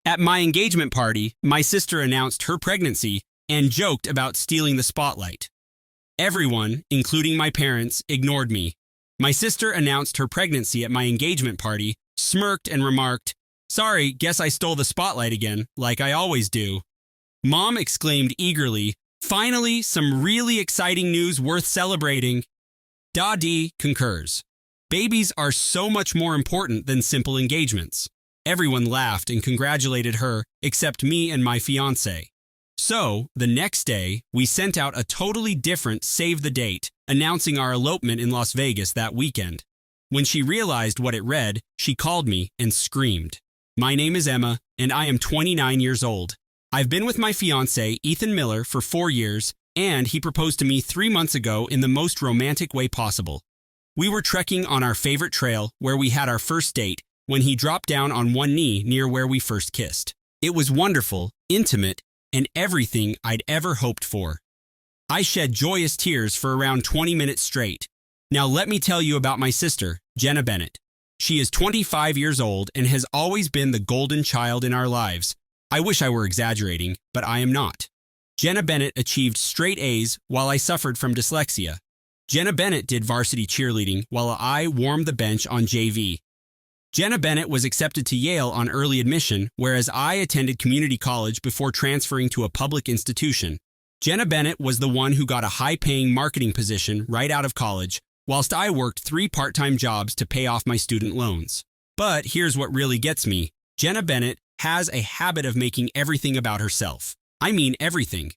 At my engagement party, my sister announced her pregnancy and joked about stealing the spotlight. Everyone, including my parents, ignored me. My sister announced her pregnancy at my engagement party, smirked and remarked, "Sorry, guess I stole the spotlight again, like I always do." Mom exclaimed eagerly, "Finally, some really exciting news worth celebrating." Dadi concurs. Babies are so much more important than simple engagements. Everyone laughed and congratulated her, except me and my fiancé. So, the next day, we sent out a totally different save the date, announcing our elopement in Las Vegas that weekend. When she realized what it read, she called me and screamed. "My name is Emma, and I am 29 years old. I've been with my fiancé, Ethan Miller, for 4 years, and he proposed to me 3 months ago in the most romantic way possible. We were trekking on our favorite trail where we had our first date when he dropped down on one knee near where we first kissed. It was wonderful, intimate, and everything I'd ever hoped for. I shed joyous tears for around 20 minutes straight. Now let me tell you about my sister, Jenna Bennett. She is 25 years old and has always been the golden child in our lives. I wish I were exaggerating, but I am not. Jenna Bennett achieved straight A's while I suffered from dyslexia. Jenna Bennett did varsity cheerleading while I warmed the bench on JV. Jenna Bennett was accepted to Yale on early admission, whereas I attended community college before transferring to a public institution. Jenna Bennett was the one who got a high-paying marketing position right out of college, whilst I worked 3 part-time jobs to pay off my student loans. But here's what really gets me. Jenna Bennett has a habit of making everything about herself. I mean everything.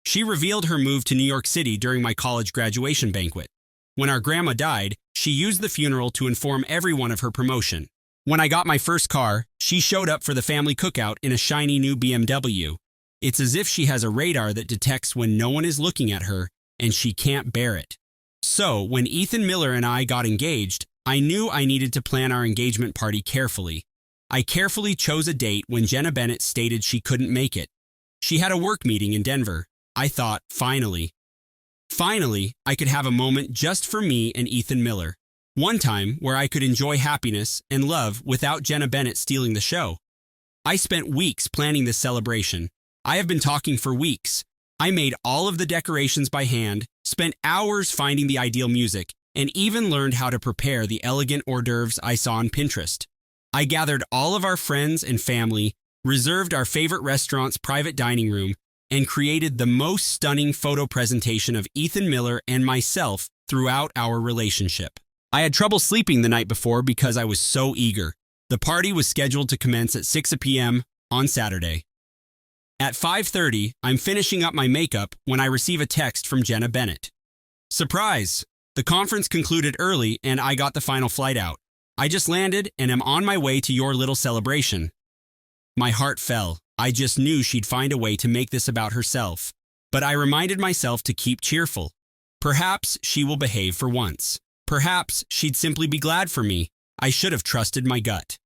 She revealed her move to New York City during my college graduation banquet. When our grandma died, she used the funeral to inform everyone of her promotion. When I got my first car, she showed up for the family cookout in a shiny new BMW. It's as if she has a radar that detects when no one is looking at her, and she can't bear it. So, when Ethan Miller and I got engaged, I knew I needed to plan our engagement party carefully. I carefully chose a date when Jenna Bennett stated she couldn't make it. She had a work meeting in Denver. I thought, finally, I could have a moment just for me and Ethan Miller. One time where I could enjoy happiness and love without Jenna Bennett stealing the show. I spent weeks planning this celebration. I have been talking for weeks. I made all of the decorations by hand, spent hours finding the ideal music, and even learned how to prepare the elegant hors d'oeuvres I saw on Pinterest. I gathered all of our friends and family, reserved our favorite restaurant's private dining room, and created the most stunning photo presentation of Ethan Miller and myself throughout our relationship. I had trouble sleeping the night before because I was so eager. The party was scheduled to commence at 6 p.m. on Saturday. At 5:30, I'm finishing up my makeup when I receive a text from Jenna Bennett. Surprise! The conference concluded early and I got the final flight out. I just landed and am on my way to your little celebration. My heart fell. I just knew she'd find a way to make this about herself. But I reminded myself to keep cheerful. Perhaps she will behave for once. Perhaps she'd simply be glad for me. I should have trusted my gut.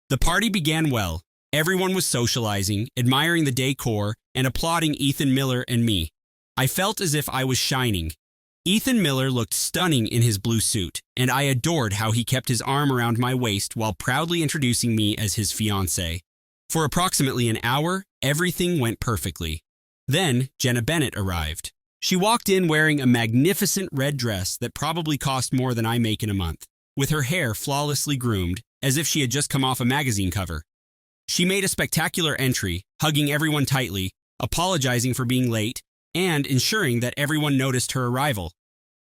The party began well. Everyone was socializing, admiring the decor, and applauding Ethan Miller and me. I felt as if I was shining. Ethan Miller looked stunning in his blue suit, and I adored how he kept his arm around my waist while proudly introducing me as his fiancée. For approximately an hour, everything went perfectly. Then, Jenna Bennett arrived. She walked in wearing a magnificent red dress that probably cost more than I make in a month, with her hair flawlessly groomed, as if she had just come off a magazine cover. She made a spectacular entry, hugging everyone tightly, apologizing for being late, and ensuring that everyone noticed her arrival.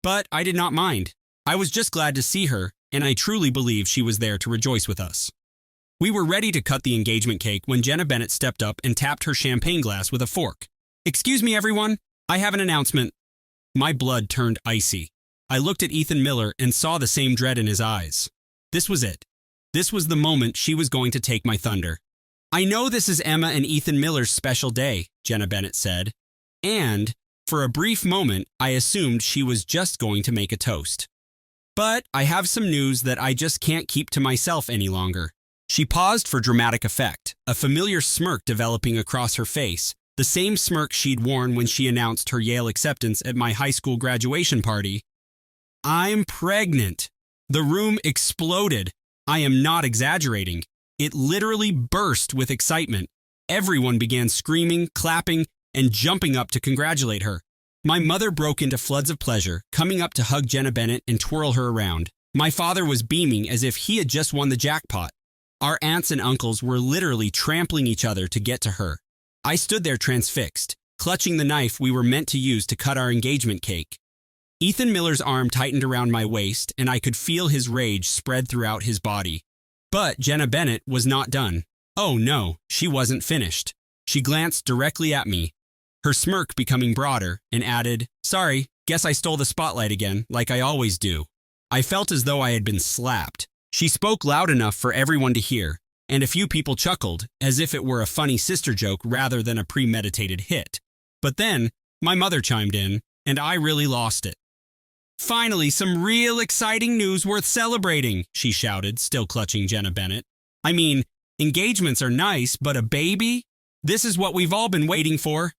But I did not mind. I was just glad to see her, and I truly believe she was there to rejoice with us. We were ready to cut the engagement cake when Jenna Bennett stepped up and tapped her champagne glass with a fork. "Excuse me, everyone. I have an announcement." My blood turned icy. I looked at Ethan Miller and saw the same dread in his eyes. This was it. This was the moment she was going to take my thunder. "I know this is Emma and Ethan Miller's special day," Jenna Bennett said. And, for a brief moment, I assumed she was just going to make a toast. "But I have some news that I just can't keep to myself any longer." She paused for dramatic effect, a familiar smirk developing across her face, the same smirk she'd worn when she announced her Yale acceptance at my high school graduation party. "I'm pregnant." The room exploded. I am not exaggerating. It literally burst with excitement. Everyone began screaming, clapping, and jumping up to congratulate her. My mother broke into floods of pleasure, coming up to hug Jenna Bennett and twirl her around. My father was beaming as if he had just won the jackpot. Our aunts and uncles were literally trampling each other to get to her. I stood there transfixed, clutching the knife we were meant to use to cut our engagement cake. Ethan Miller's arm tightened around my waist, and I could feel his rage spread throughout his body. But Jenna Bennett was not done. Oh no, she wasn't finished. She glanced directly at me, her smirk becoming broader, and added, "Sorry, guess I stole the spotlight again, like I always do." I felt as though I had been slapped. She spoke loud enough for everyone to hear, and a few people chuckled, as if it were a funny sister joke rather than a premeditated hit. But then, my mother chimed in, and I really lost it. "Finally, some real exciting news worth celebrating," she shouted, still clutching Jenna Bennett. "I mean, engagements are nice, but a baby? This is what we've all been waiting for."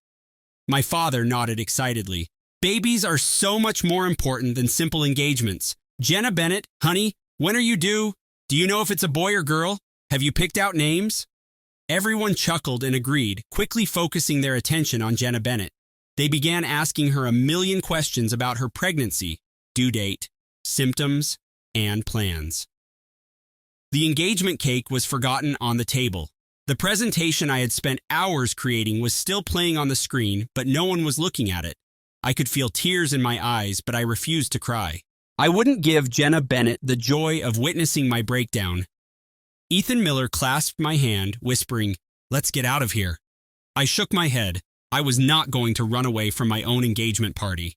My father nodded excitedly. "Babies are so much more important than simple engagements. Jenna Bennett, honey, when are you due? Do you know if it's a boy or girl? Have you picked out names?" Everyone chuckled and agreed, quickly focusing their attention on Jenna Bennett. They began asking her a million questions about her pregnancy, due date, symptoms, and plans. The engagement cake was forgotten on the table. The presentation I had spent hours creating was still playing on the screen, but no one was looking at it. I could feel tears in my eyes, but I refused to cry. I wouldn't give Jenna Bennett the joy of witnessing my breakdown. Ethan Miller clasped my hand, whispering, "Let's get out of here." I shook my head. I was not going to run away from my own engagement party.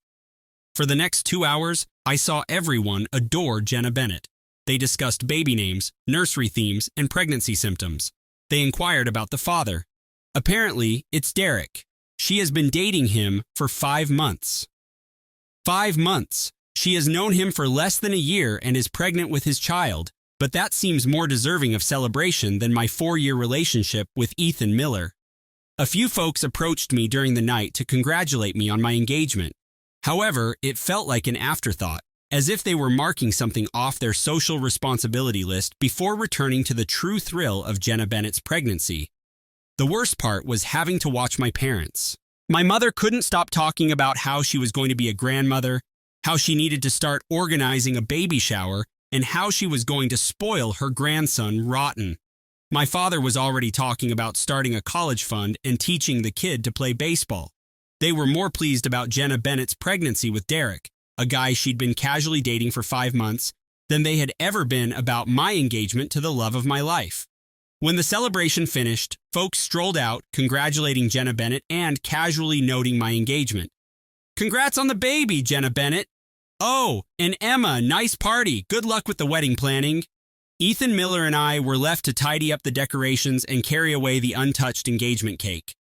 For the next 2 hours, I saw everyone adore Jenna Bennett. They discussed baby names, nursery themes, and pregnancy symptoms. They inquired about the father. Apparently, it's Derek. She has been dating him for 5 months. 5 months. She has known him for less than a year and is pregnant with his child, but that seems more deserving of celebration than my 4-year relationship with Ethan Miller. A few folks approached me during the night to congratulate me on my engagement. However, it felt like an afterthought, as if they were marking something off their social responsibility list before returning to the true thrill of Jenna Bennett's pregnancy. The worst part was having to watch my parents. My mother couldn't stop talking about how she was going to be a grandmother, how she needed to start organizing a baby shower, and how she was going to spoil her grandson rotten. My father was already talking about starting a college fund and teaching the kid to play baseball. They were more pleased about Jenna Bennett's pregnancy with Derek, a guy she'd been casually dating for 5 months, than they had ever been about my engagement to the love of my life. When the celebration finished, folks strolled out, congratulating Jenna Bennett and casually noting my engagement. "Congrats on the baby, Jenna Bennett." "Oh, and Emma, nice party. Good luck with the wedding planning." Ethan Miller and I were left to tidy up the decorations and carry away the untouched engagement cake.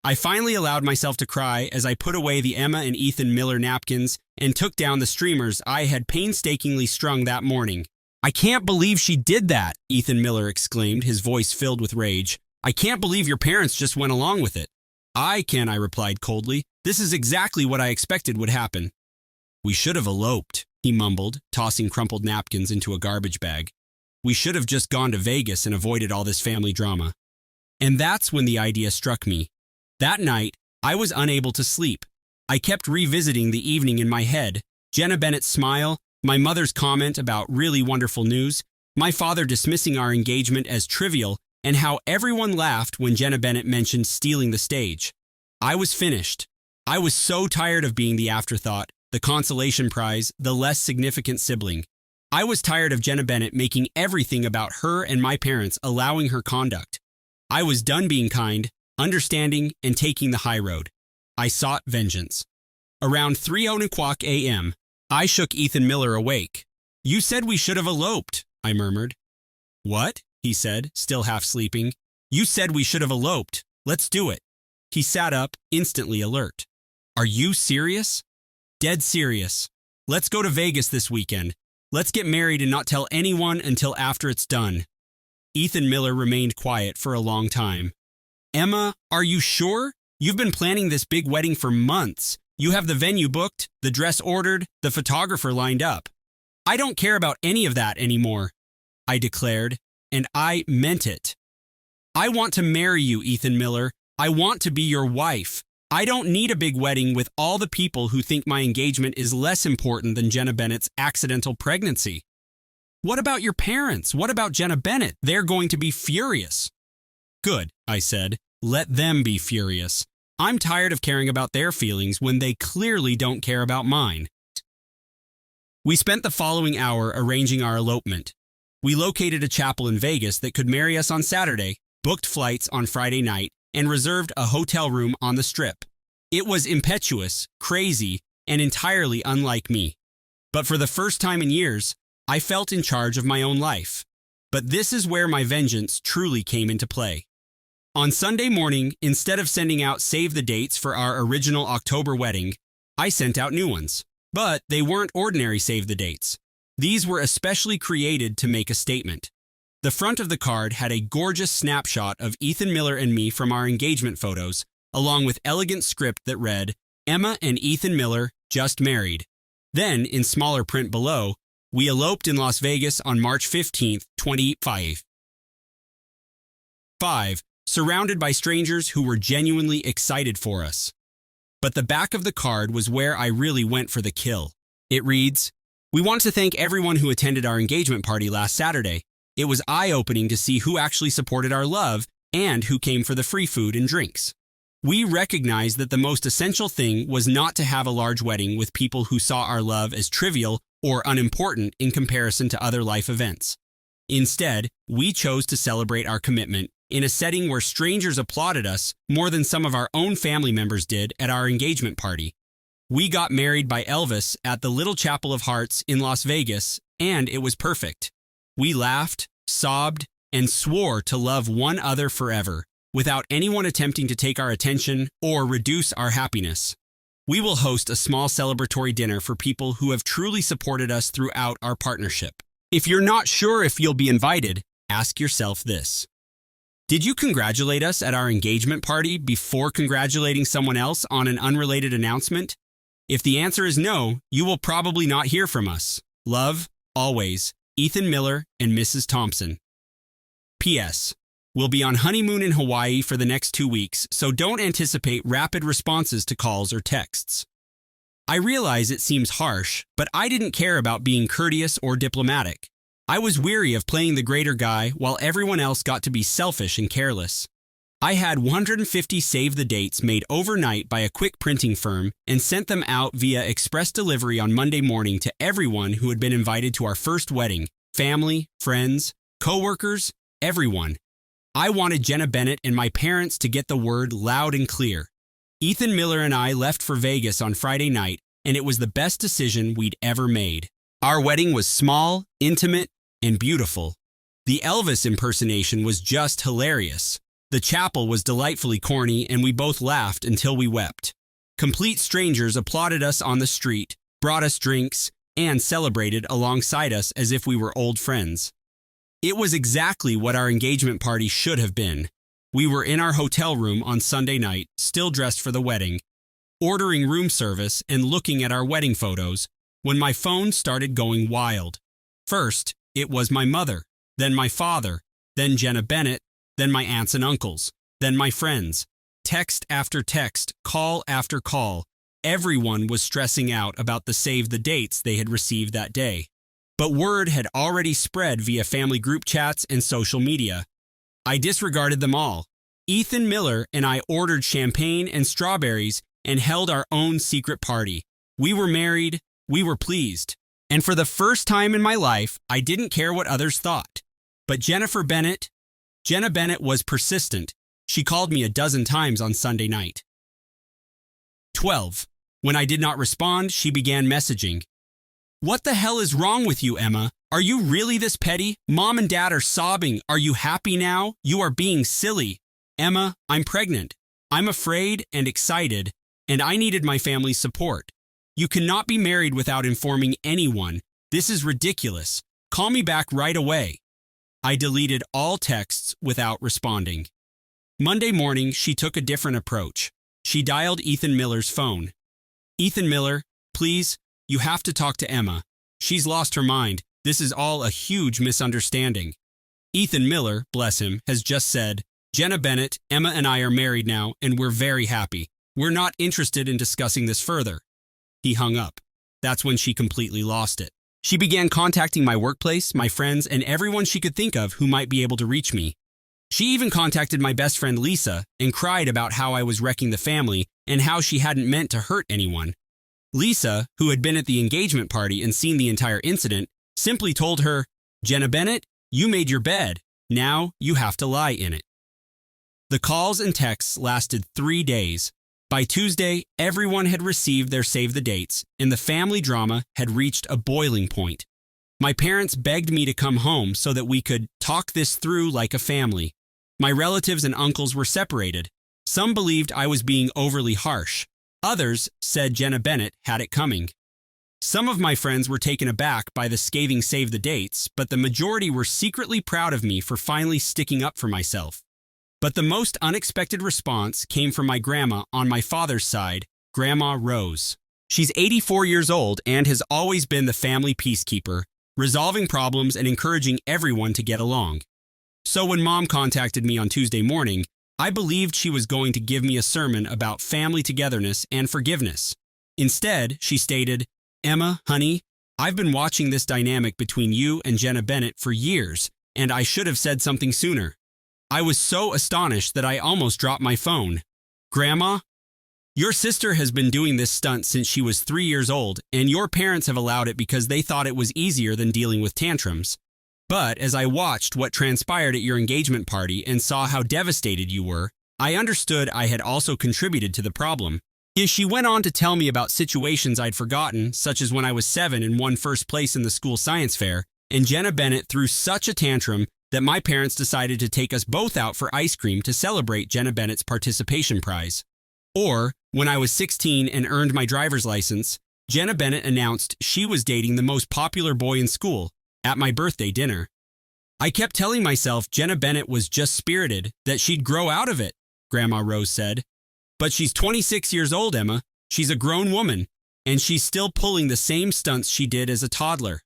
I finally allowed myself to cry as I put away the Emma and Ethan Miller napkins and took down the streamers I had painstakingly strung that morning. "I can't believe she did that," Ethan Miller exclaimed, his voice filled with rage. "I can't believe your parents just went along with it." "I can," I replied coldly. "This is exactly what I expected would happen." "We should have eloped," he mumbled, tossing crumpled napkins into a garbage bag. "We should have just gone to Vegas and avoided all this family drama." And that's when the idea struck me. That night, I was unable to sleep. I kept revisiting the evening in my head. Jenna Bennett's smile, my mother's comment about really wonderful news, my father dismissing our engagement as trivial, and how everyone laughed when Jenna Bennett mentioned stealing the stage. I was finished. I was so tired of being the afterthought, the consolation prize, the less significant sibling. I was tired of Jenna Bennett making everything about her and my parents allowing her conduct. I was done being kind, understanding, and taking the high road. I sought vengeance. Around 3:00 a.m., I shook Ethan Miller awake. "You said we should have eloped," I murmured. "What?" he said, still half sleeping. "You said we should have eloped. Let's do it." He sat up, instantly alert. "Are you serious?" "Dead serious. Let's go to Vegas this weekend. Let's get married and not tell anyone until after it's done." Ethan Miller remained quiet for a long time. "Emma, are you sure? You've been planning this big wedding for months. You have the venue booked, the dress ordered, the photographer lined up." "I don't care about any of that anymore," I declared, and I meant it. I want to marry you, Ethan Miller. I want to be your wife. I don't need a big wedding with all the people who think my engagement is less important than Jenna Bennett's accidental pregnancy. What about your parents? What about Jenna Bennett? They're going to be furious. Good, I said. Let them be furious. I'm tired of caring about their feelings when they clearly don't care about mine. We spent the following hour arranging our elopement. We located a chapel in Vegas that could marry us on Saturday, booked flights on Friday night, and reserved a hotel room on the Strip. It was impetuous, crazy, and entirely unlike me. But for the first time in years, I felt in charge of my own life. But this is where my vengeance truly came into play. On Sunday morning, instead of sending out save the dates for our original October wedding, I sent out new ones. But they weren't ordinary save the dates. These were especially created to make a statement. The front of the card had a gorgeous snapshot of Ethan Miller and me from our engagement photos, along with elegant script that read, "Emma and Ethan Miller just married." Then, in smaller print below, "We eloped in Las Vegas on March 15th, 2025, surrounded by strangers who were genuinely excited for us." But the back of the card was where I really went for the kill. It reads, "We want to thank everyone who attended our engagement party last Saturday. It was eye-opening to see who actually supported our love and who came for the free food and drinks. We recognized that the most essential thing was not to have a large wedding with people who saw our love as trivial or unimportant in comparison to other life events. Instead, we chose to celebrate our commitment in a setting where strangers applauded us more than some of our own family members did at our engagement party. We got married by Elvis at the Little Chapel of Hearts in Las Vegas, and it was perfect. We laughed, sobbed, and swore to love one another forever, without anyone attempting to take our attention or reduce our happiness. We will host a small celebratory dinner for people who have truly supported us throughout our partnership. If you're not sure if you'll be invited, ask yourself this. Did you congratulate us at our engagement party before congratulating someone else on an unrelated announcement? If the answer is no, you will probably not hear from us. Love, always, Ethan Miller and Mrs. Thompson. P.S. We'll be on honeymoon in Hawaii for the next 2 weeks, so don't anticipate rapid responses to calls or texts. I realize it seems harsh, but I didn't care about being courteous or diplomatic. I was weary of playing the greater guy while everyone else got to be selfish and careless. I had 150 save the dates made overnight by a quick printing firm and sent them out via express delivery on Monday morning to everyone who had been invited to our first wedding, family, friends, co-workers, everyone. I wanted Jenna Bennett and my parents to get the word loud and clear. Ethan Miller and I left for Vegas on Friday night, and it was the best decision we'd ever made. Our wedding was small, intimate, and beautiful. The Elvis impersonation was just hilarious. The chapel was delightfully corny, and we both laughed until we wept. Complete strangers applauded us on the street, brought us drinks, and celebrated alongside us as if we were old friends. It was exactly what our engagement party should have been. We were in our hotel room on Sunday night, still dressed for the wedding, ordering room service and looking at our wedding photos, when my phone started going wild. First, it was my mother, then my father, then Jenna Bennett, then my aunts and uncles, then my friends. Text after text, call after call. Everyone was stressing out about the save the dates they had received that day. But word had already spread via family group chats and social media. I disregarded them all. Ethan Miller and I ordered champagne and strawberries and held our own secret party. We were married, we were pleased. And for the first time in my life, I didn't care what others thought. But Jenna Bennett was persistent. She called me a dozen times on Sunday night. 12. When I did not respond, she began messaging. "What the hell is wrong with you, Emma? Are you really this petty? Mom and Dad are sobbing. Are you happy now? You are being silly. Emma, I'm pregnant. I'm afraid and excited, and I needed my family's support. You cannot be married without informing anyone. This is ridiculous. Call me back right away." I deleted all texts without responding. Monday morning, she took a different approach. She dialed Ethan Miller's phone. "Ethan Miller, please, you have to talk to Emma. She's lost her mind. This is all a huge misunderstanding." Ethan Miller, bless him, has just said, Jenna Bennett, Emma and I are married now, and we're very happy. We're not interested in discussing this further. He hung up. That's when she completely lost it. She began contacting my workplace, my friends, and everyone she could think of who might be able to reach me. She even contacted my best friend Lisa and cried about how I was wrecking the family and how she hadn't meant to hurt anyone. Lisa, who had been at the engagement party and seen the entire incident, simply told her, Jenna Bennett, you made your bed. Now you have to lie in it. The calls and texts lasted 3 days. By Tuesday, everyone had received their save the dates, and the family drama had reached a boiling point. My parents begged me to come home so that we could talk this through like a family. My relatives and uncles were separated. Some believed I was being overly harsh. Others said Jenna Bennett had it coming. Some of my friends were taken aback by the scathing save the dates, but the majority were secretly proud of me for finally sticking up for myself. But the most unexpected response came from my grandma on my father's side, Grandma Rose. She's 84 years old and has always been the family peacekeeper, resolving problems and encouraging everyone to get along. So when Mom contacted me on Tuesday morning, I believed she was going to give me a sermon about family togetherness and forgiveness. Instead, she stated, Emma, honey, I've been watching this dynamic between you and Jenna Bennett for years, and I should have said something sooner. I was so astonished that I almost dropped my phone. Grandma, your sister has been doing this stunt since she was 3 years old, and your parents have allowed it because they thought it was easier than dealing with tantrums. But as I watched what transpired at your engagement party and saw how devastated you were, I understood I had also contributed to the problem. She went on to tell me about situations I'd forgotten, such as when I was 7 and won first place in the school science fair, and Jenna Bennett threw such a tantrum that my parents decided to take us both out for ice cream to celebrate Jenna Bennett's participation prize. Or, when I was 16 and earned my driver's license, Jenna Bennett announced she was dating the most popular boy in school at my birthday dinner. I kept telling myself Jenna Bennett was just spirited, that she'd grow out of it, Grandma Rose said. But she's 26 years old, Emma. She's a grown woman, and she's still pulling the same stunts she did as a toddler.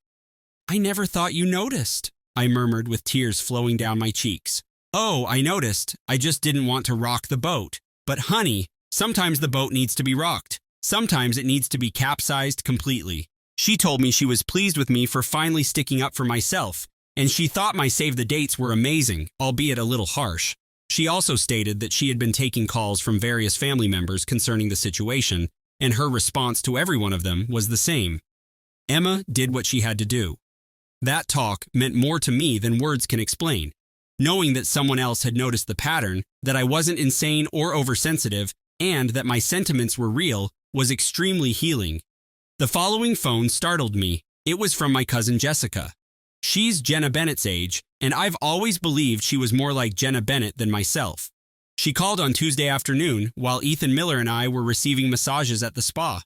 I never thought you noticed, I murmured with tears flowing down my cheeks. Oh, I noticed. I just didn't want to rock the boat. But honey, sometimes the boat needs to be rocked. Sometimes it needs to be capsized completely. She told me she was pleased with me for finally sticking up for myself, and she thought my save the dates were amazing, albeit a little harsh. She also stated that she had been taking calls from various family members concerning the situation, and her response to every one of them was the same. Emma did what she had to do. That talk meant more to me than words can explain. Knowing that someone else had noticed the pattern, that I wasn't insane or oversensitive, and that my sentiments were real, was extremely healing. The following phone startled me. It was from my cousin Jessica. She's Jenna Bennett's age, and I've always believed she was more like Jenna Bennett than myself. She called on Tuesday afternoon while Ethan Miller and I were receiving massages at the spa.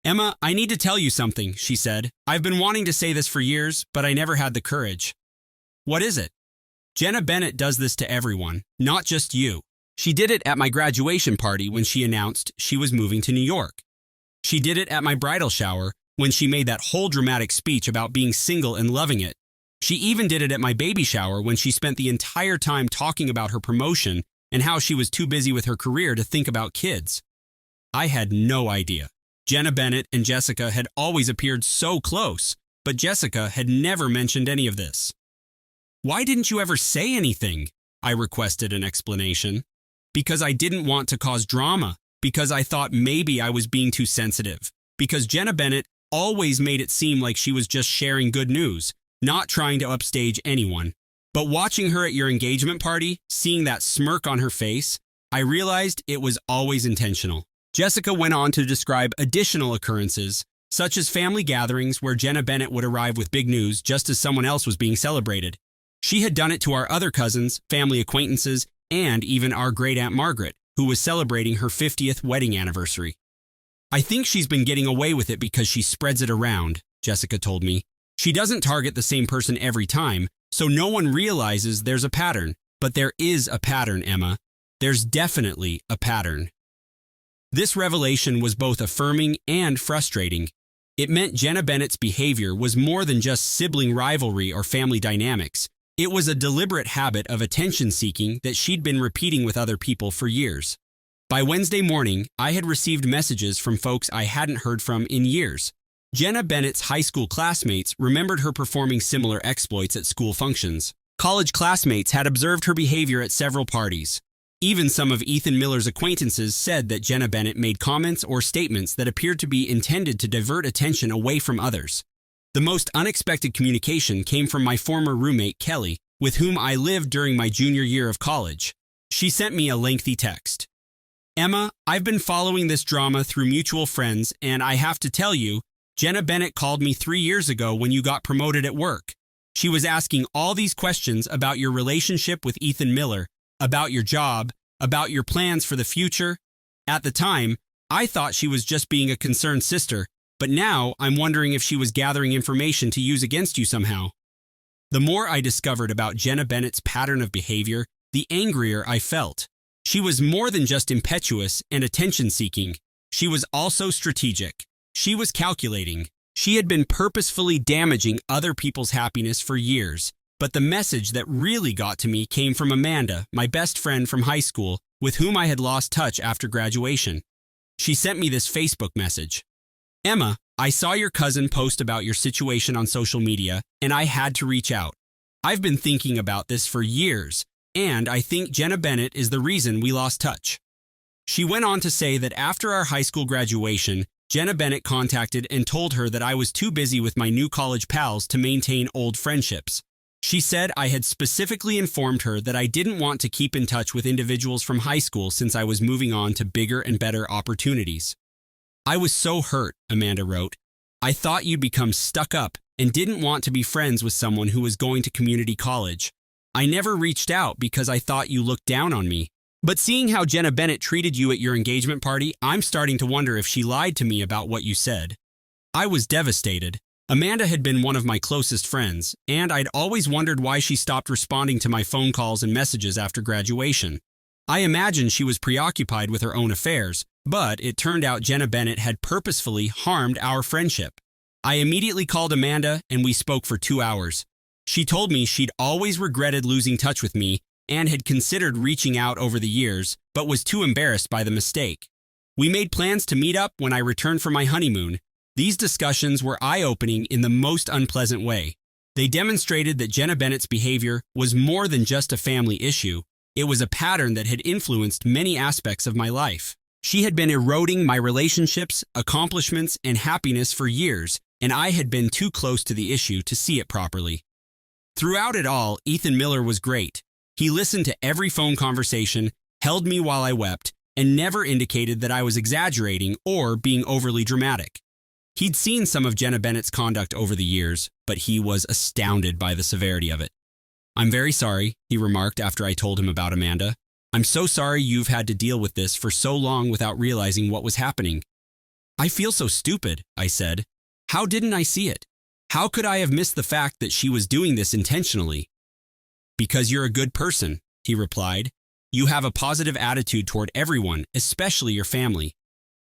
Emma, I need to tell you something, she said. I've been wanting to say this for years, but I never had the courage. What is it? Jenna Bennett does this to everyone, not just you. She did it at my graduation party when she announced she was moving to New York. She did it at my bridal shower when she made that whole dramatic speech about being single and loving it. She even did it at my baby shower when she spent the entire time talking about her promotion and how she was too busy with her career to think about kids. I had no idea. Jenna Bennett and Jessica had always appeared so close, but Jessica had never mentioned any of this. Why didn't you ever say anything? I requested an explanation. Because I didn't want to cause drama. Because I thought maybe I was being too sensitive. Because Jenna Bennett always made it seem like she was just sharing good news, not trying to upstage anyone. But watching her at your engagement party, seeing that smirk on her face, I realized it was always intentional. Jessica went on to describe additional occurrences, such as family gatherings where Jenna Bennett would arrive with big news just as someone else was being celebrated. She had done it to our other cousins, family acquaintances, and even our great Aunt Margaret, who was celebrating her 50th wedding anniversary. I think she's been getting away with it because she spreads it around, Jessica told me. She doesn't target the same person every time, so no one realizes there's a pattern. But there is a pattern, Emma. There's definitely a pattern. This revelation was both affirming and frustrating. It meant Jenna Bennett's behavior was more than just sibling rivalry or family dynamics. It was a deliberate habit of attention-seeking that she'd been repeating with other people for years. By Wednesday morning, I had received messages from folks I hadn't heard from in years. Jenna Bennett's high school classmates remembered her performing similar exploits at school functions. College classmates had observed her behavior at several parties. Even some of Ethan Miller's acquaintances said that Jenna Bennett made comments or statements that appeared to be intended to divert attention away from others. The most unexpected communication came from my former roommate, Kelly, with whom I lived during my junior year of college. She sent me a lengthy text. "Emma, I've been following this drama through mutual friends, and I have to tell you, Jenna Bennett called me 3 years ago when you got promoted at work. She was asking all these questions about your relationship with Ethan Miller, about your job, about your plans for the future. At the time, I thought she was just being a concerned sister, but now I'm wondering if she was gathering information to use against you somehow." The more I discovered about Jenna Bennett's pattern of behavior, the angrier I felt. She was more than just impetuous and attention-seeking. She was also strategic. She was calculating. She had been purposefully damaging other people's happiness for years. But the message that really got to me came from Amanda, my best friend from high school, with whom I had lost touch after graduation. She sent me this Facebook message. "Emma, I saw your cousin post about your situation on social media, and I had to reach out. I've been thinking about this for years, and I think Jenna Bennett is the reason we lost touch." She went on to say that after our high school graduation, Jenna Bennett contacted and told her that I was too busy with my new college pals to maintain old friendships. She said I had specifically informed her that I didn't want to keep in touch with individuals from high school since I was moving on to bigger and better opportunities. "I was so hurt," Amanda wrote. "I thought you'd become stuck up and didn't want to be friends with someone who was going to community college. I never reached out because I thought you looked down on me. But seeing how Jenna Bennett treated you at your engagement party, I'm starting to wonder if she lied to me about what you said." I was devastated. Amanda had been one of my closest friends, and I'd always wondered why she stopped responding to my phone calls and messages after graduation. I imagined she was preoccupied with her own affairs, but it turned out Jenna Bennett had purposefully harmed our friendship. I immediately called Amanda, and we spoke for 2 hours. She told me she'd always regretted losing touch with me and had considered reaching out over the years, but was too embarrassed by the mistake. We made plans to meet up when I returned from my honeymoon. These discussions were eye-opening in the most unpleasant way. They demonstrated that Jenna Bennett's behavior was more than just a family issue. It was a pattern that had influenced many aspects of my life. She had been eroding my relationships, accomplishments, and happiness for years, and I had been too close to the issue to see it properly. Throughout it all, Ethan Miller was great. He listened to every phone conversation, held me while I wept, and never indicated that I was exaggerating or being overly dramatic. He'd seen some of Jenna Bennett's conduct over the years, but he was astounded by the severity of it. "I'm very sorry," he remarked after I told him about Amanda. "I'm so sorry you've had to deal with this for so long without realizing what was happening." "I feel so stupid," I said. "How didn't I see it? How could I have missed the fact that she was doing this intentionally?" "Because you're a good person," he replied. "You have a positive attitude toward everyone, especially your family.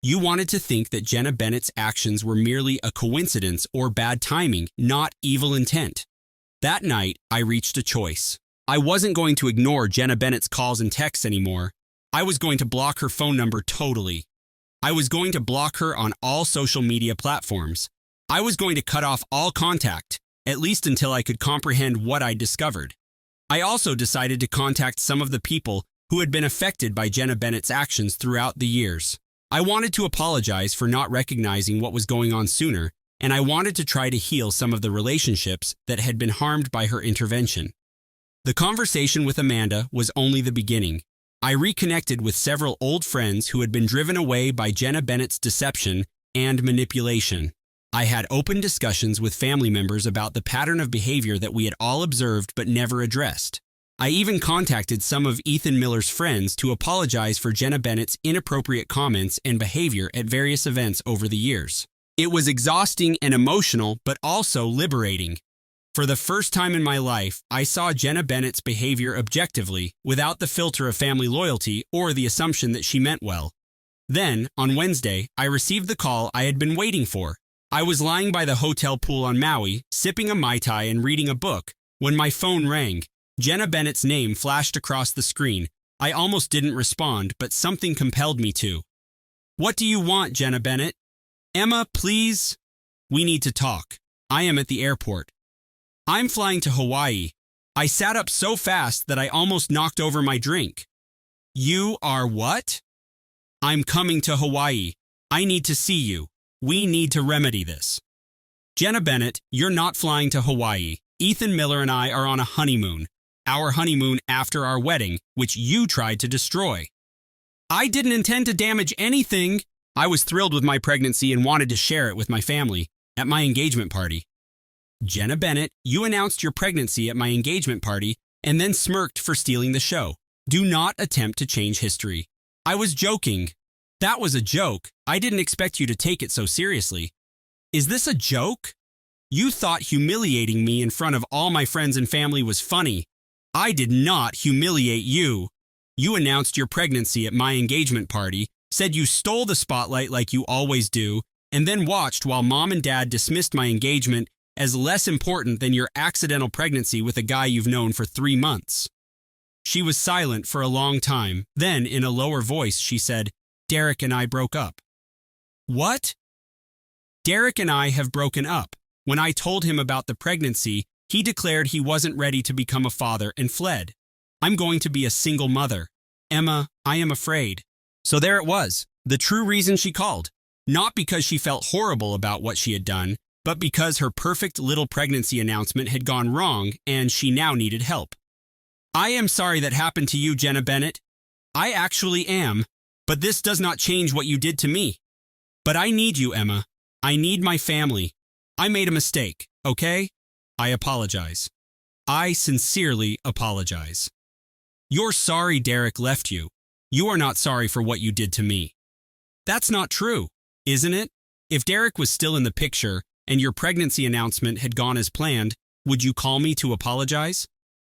You wanted to think that Jenna Bennett's actions were merely a coincidence or bad timing, not evil intent." That night, I reached a choice. I wasn't going to ignore Jenna Bennett's calls and texts anymore. I was going to block her phone number totally. I was going to block her on all social media platforms. I was going to cut off all contact, at least until I could comprehend what I'd discovered. I also decided to contact some of the people who had been affected by Jenna Bennett's actions throughout the years. I wanted to apologize for not recognizing what was going on sooner, and I wanted to try to heal some of the relationships that had been harmed by her intervention. The conversation with Amanda was only the beginning. I reconnected with several old friends who had been driven away by Jenna Bennett's deception and manipulation. I had open discussions with family members about the pattern of behavior that we had all observed but never addressed. I even contacted some of Ethan Miller's friends to apologize for Jenna Bennett's inappropriate comments and behavior at various events over the years. It was exhausting and emotional, but also liberating. For the first time in my life, I saw Jenna Bennett's behavior objectively, without the filter of family loyalty or the assumption that she meant well. Then, on Wednesday, I received the call I had been waiting for. I was lying by the hotel pool on Maui, sipping a Mai Tai and reading a book, When my phone rang, Jenna Bennett's name flashed across the screen. I almost didn't respond, but something compelled me to. What do you want, Jenna Bennett? Emma, please? We need to talk. I am at the airport. I'm flying to Hawaii. I sat up so fast that I almost knocked over my drink. You are what? I'm coming to Hawaii. I need to see you. We need to remedy this. Jenna Bennett, you're not flying to Hawaii. Ethan Miller and I are on a honeymoon. Our honeymoon after our wedding, which you tried to destroy. I didn't intend to damage anything. I was thrilled with my pregnancy and wanted to share it with my family at my engagement party. Jenna Bennett, you announced your pregnancy at my engagement party and then smirked for stealing the show. Do not attempt to change history. I was joking. That was a joke. I didn't expect you to take it so seriously. Is this a joke? You thought humiliating me in front of all my friends and family was funny. I did not humiliate you. You announced your pregnancy at my engagement party, said you stole the spotlight like you always do, and then watched while Mom and Dad dismissed my engagement as less important than your accidental pregnancy with a guy you've known for 3 months. She was silent for a long time. Then, in a lower voice, she said, Derek and I broke up. What? Derek and I have broken up. When I told him about the pregnancy, he declared he wasn't ready to become a father and fled. I'm going to be a single mother. Emma, I am afraid. So there it was, the true reason she called. Not because she felt horrible about what she had done, but because her perfect little pregnancy announcement had gone wrong and she now needed help. I am sorry that happened to you, Jenna Bennett. I actually am, but this does not change what you did to me. But I need you, Emma. I need my family. I made a mistake, okay? I apologize. I sincerely apologize. You're sorry Derek left you. You are not sorry for what you did to me. That's not true, isn't it? If Derek was still in the picture and your pregnancy announcement had gone as planned, would you call me to apologize?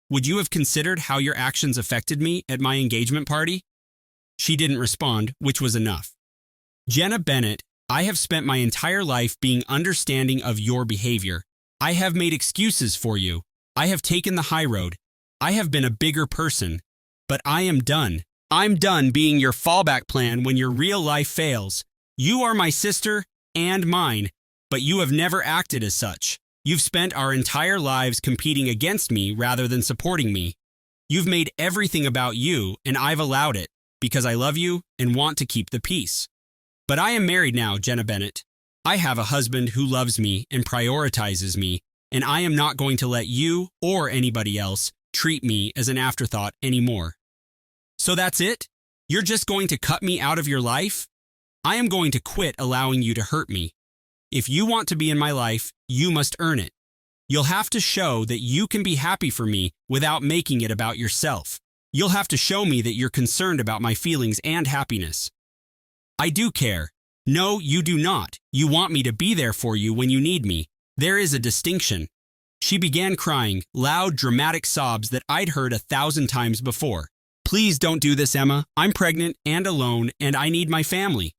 Would you have considered how your actions affected me at my engagement party? She didn't respond, which was enough. Jenna Bennett, I have spent my entire life being understanding of your behavior. I have made excuses for you. I have taken the high road. I have been a bigger person. But I am done. I'm done being your fallback plan when your real life fails. You are my sister and mine, but you have never acted as such. You've spent our entire lives competing against me rather than supporting me. You've made everything about you, and I've allowed it, because I love you and want to keep the peace. But I am married now, Jenna Bennett. I have a husband who loves me and prioritizes me, and I am not going to let you or anybody else treat me as an afterthought anymore. So that's it? You're just going to cut me out of your life? I am going to quit allowing you to hurt me. If you want to be in my life, you must earn it. You'll have to show that you can be happy for me without making it about yourself. You'll have to show me that you're concerned about my feelings and happiness. I do care. No, you do not. You want me to be there for you when you need me. There is a distinction. She began crying, loud, dramatic sobs that I'd heard 1,000 times before. Please don't do this, Emma. I'm pregnant and alone, and I need my family.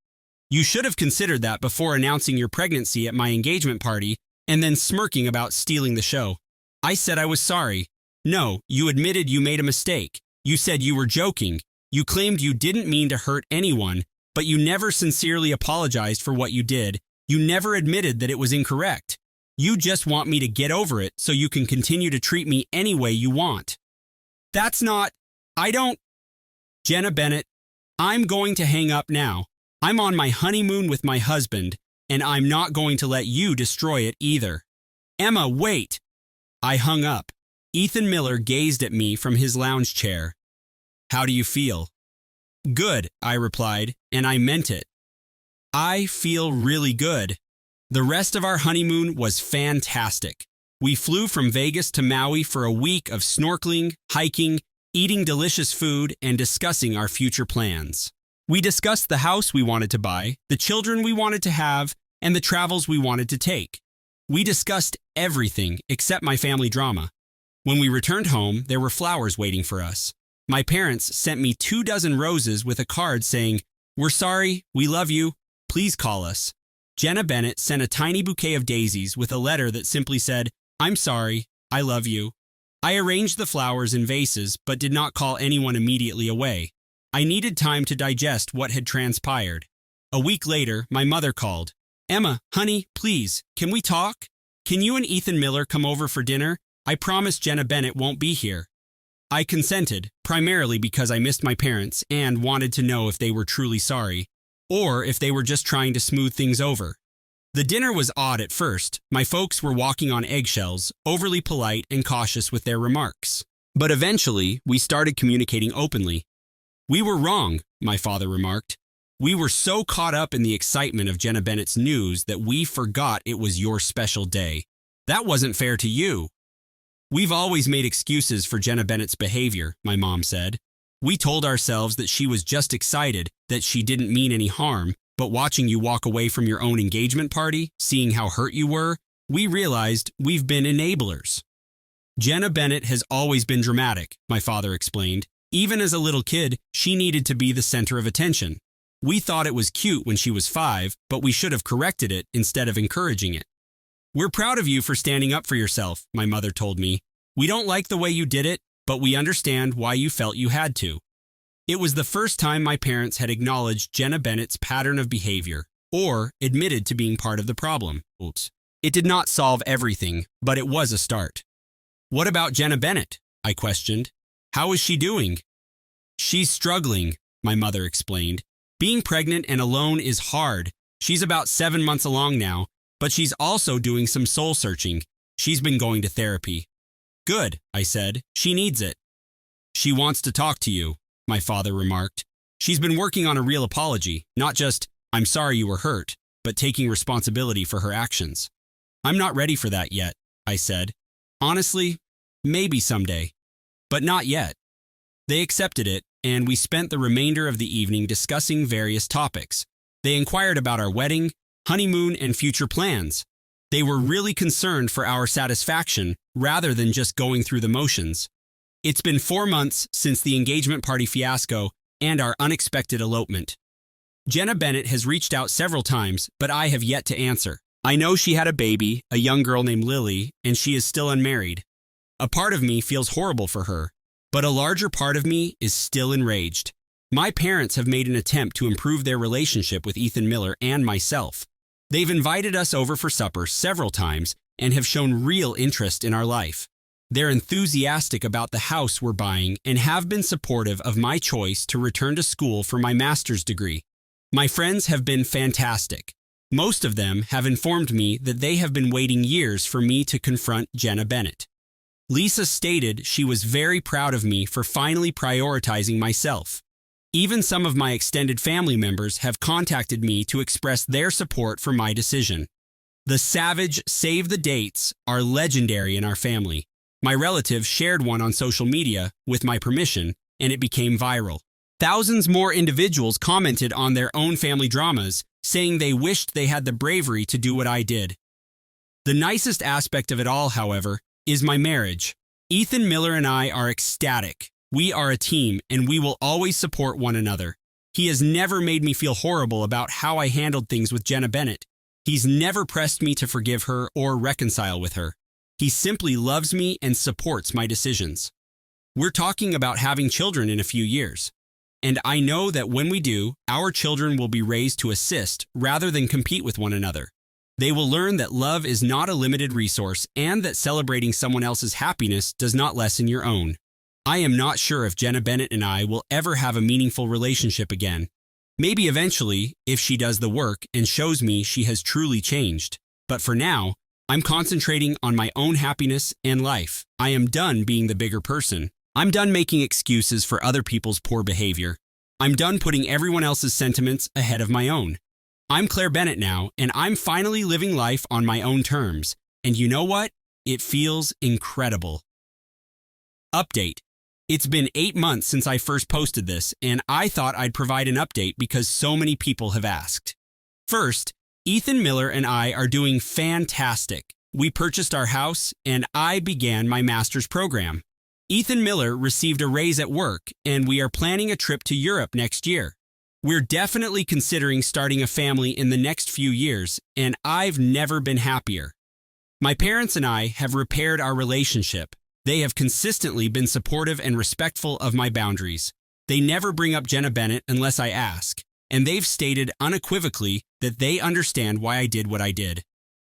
You should have considered that before announcing your pregnancy at my engagement party and then smirking about stealing the show. I said I was sorry. No, you admitted you made a mistake. You said you were joking. You claimed you didn't mean to hurt anyone, but you never sincerely apologized for what you did. You never admitted that it was incorrect. You just want me to get over it so you can continue to treat me any way you want. That's not... I don't... Jenna Bennett, I'm going to hang up now. I'm on my honeymoon with my husband, and I'm not going to let you destroy it either. Emma, wait! I hung up. Ethan Miller gazed at me from his lounge chair. How do you feel? Good, I replied, and I meant it. I feel really good. The rest of our honeymoon was fantastic. We flew from Vegas to Maui for a week of snorkeling, hiking, eating delicious food, and discussing our future plans. We discussed the house we wanted to buy, the children we wanted to have, and the travels we wanted to take. We discussed everything except my family drama. When we returned home, there were flowers waiting for us. My parents sent me 24 roses with a card saying, "We're sorry, we love you, please call us." Jenna Bennett sent a tiny bouquet of daisies with a letter that simply said, "I'm sorry, I love you." I arranged the flowers in vases but did not call anyone immediately away. I needed time to digest what had transpired. A week later, my mother called. "Emma, honey, please, can we talk? Can you and Ethan Miller come over for dinner? I promise Jenna Bennett won't be here." I consented, primarily because I missed my parents and wanted to know if they were truly sorry, or if they were just trying to smooth things over. The dinner was odd at first. My folks were walking on eggshells, overly polite and cautious with their remarks. But eventually, we started communicating openly. "We were wrong," my father remarked. "We were so caught up in the excitement of Jenna Bennett's news that we forgot it was your special day. That wasn't fair to you." "We've always made excuses for Jenna Bennett's behavior," my mom said. "We told ourselves that she was just excited, that she didn't mean any harm, but watching you walk away from your own engagement party, seeing how hurt you were, we realized we've been enablers." "Jenna Bennett has always been dramatic," my father explained. "Even as a little kid, she needed to be the center of attention. We thought it was cute when she was 5, but we should have corrected it instead of encouraging it." "We're proud of you for standing up for yourself," my mother told me. "We don't like the way you did it, but we understand why you felt you had to." It was the first time my parents had acknowledged Jenna Bennett's pattern of behavior, or admitted to being part of the problem. It did not solve everything, but it was a start. "What about Jenna Bennett?" I questioned. "How is she doing?" "She's struggling," my mother explained. "Being pregnant and alone is hard. She's about 7 months along now, but she's also doing some soul searching. She's been going to therapy." "Good," I said. "She needs it." "She wants to talk to you," my father remarked. "She's been working on a real apology, not just, 'I'm sorry you were hurt,' but taking responsibility for her actions." "I'm not ready for that yet," I said. "Honestly, maybe someday, but not yet." They accepted it, and we spent the remainder of the evening discussing various topics. They inquired about our wedding, honeymoon, and future plans. They were really concerned for our satisfaction rather than just going through the motions. It's been 4 months since the engagement party fiasco and our unexpected elopement. Jenna Bennett has reached out several times, but I have yet to answer. I know she had a baby, a young girl named Lily, and she is still unmarried. A part of me feels horrible for her, but a larger part of me is still enraged. My parents have made an attempt to improve their relationship with Ethan Miller and myself. They've invited us over for supper several times and have shown real interest in our life. They're enthusiastic about the house we're buying and have been supportive of my choice to return to school for my master's degree. My friends have been fantastic. Most of them have informed me that they have been waiting years for me to confront Jenna Bennett. Lisa stated she was very proud of me for finally prioritizing myself. Even some of my extended family members have contacted me to express their support for my decision. The savage save the dates are legendary in our family. My relative shared one on social media with my permission, and it became viral. Thousands more individuals commented on their own family dramas, saying they wished they had the bravery to do what I did. The nicest aspect of it all, however, is my marriage. Ethan Miller and I are ecstatic. We are a team, and we will always support one another. He has never made me feel horrible about how I handled things with Jenna Bennett. He's never pressed me to forgive her or reconcile with her. He simply loves me and supports my decisions. We're talking about having children in a few years. And I know that when we do, our children will be raised to assist rather than compete with one another. They will learn that love is not a limited resource and that celebrating someone else's happiness does not lessen your own. I am not sure if Jenna Bennett and I will ever have a meaningful relationship again. Maybe eventually, if she does the work and shows me she has truly changed. But for now, I'm concentrating on my own happiness and life. I am done being the bigger person. I'm done making excuses for other people's poor behavior. I'm done putting everyone else's sentiments ahead of my own. I'm Claire Bennett now, and I'm finally living life on my own terms. And you know what? It feels incredible. Update. It's been 8 months since I first posted this, and I thought I'd provide an update because so many people have asked. First, Ethan Miller and I are doing fantastic. We purchased our house, and I began my master's program. Ethan Miller received a raise at work, and we are planning a trip to Europe next year. We're definitely considering starting a family in the next few years, and I've never been happier. My parents and I have repaired our relationship. They have consistently been supportive and respectful of my boundaries. They never bring up Jenna Bennett unless I ask, and they've stated unequivocally that they understand why I did what I did.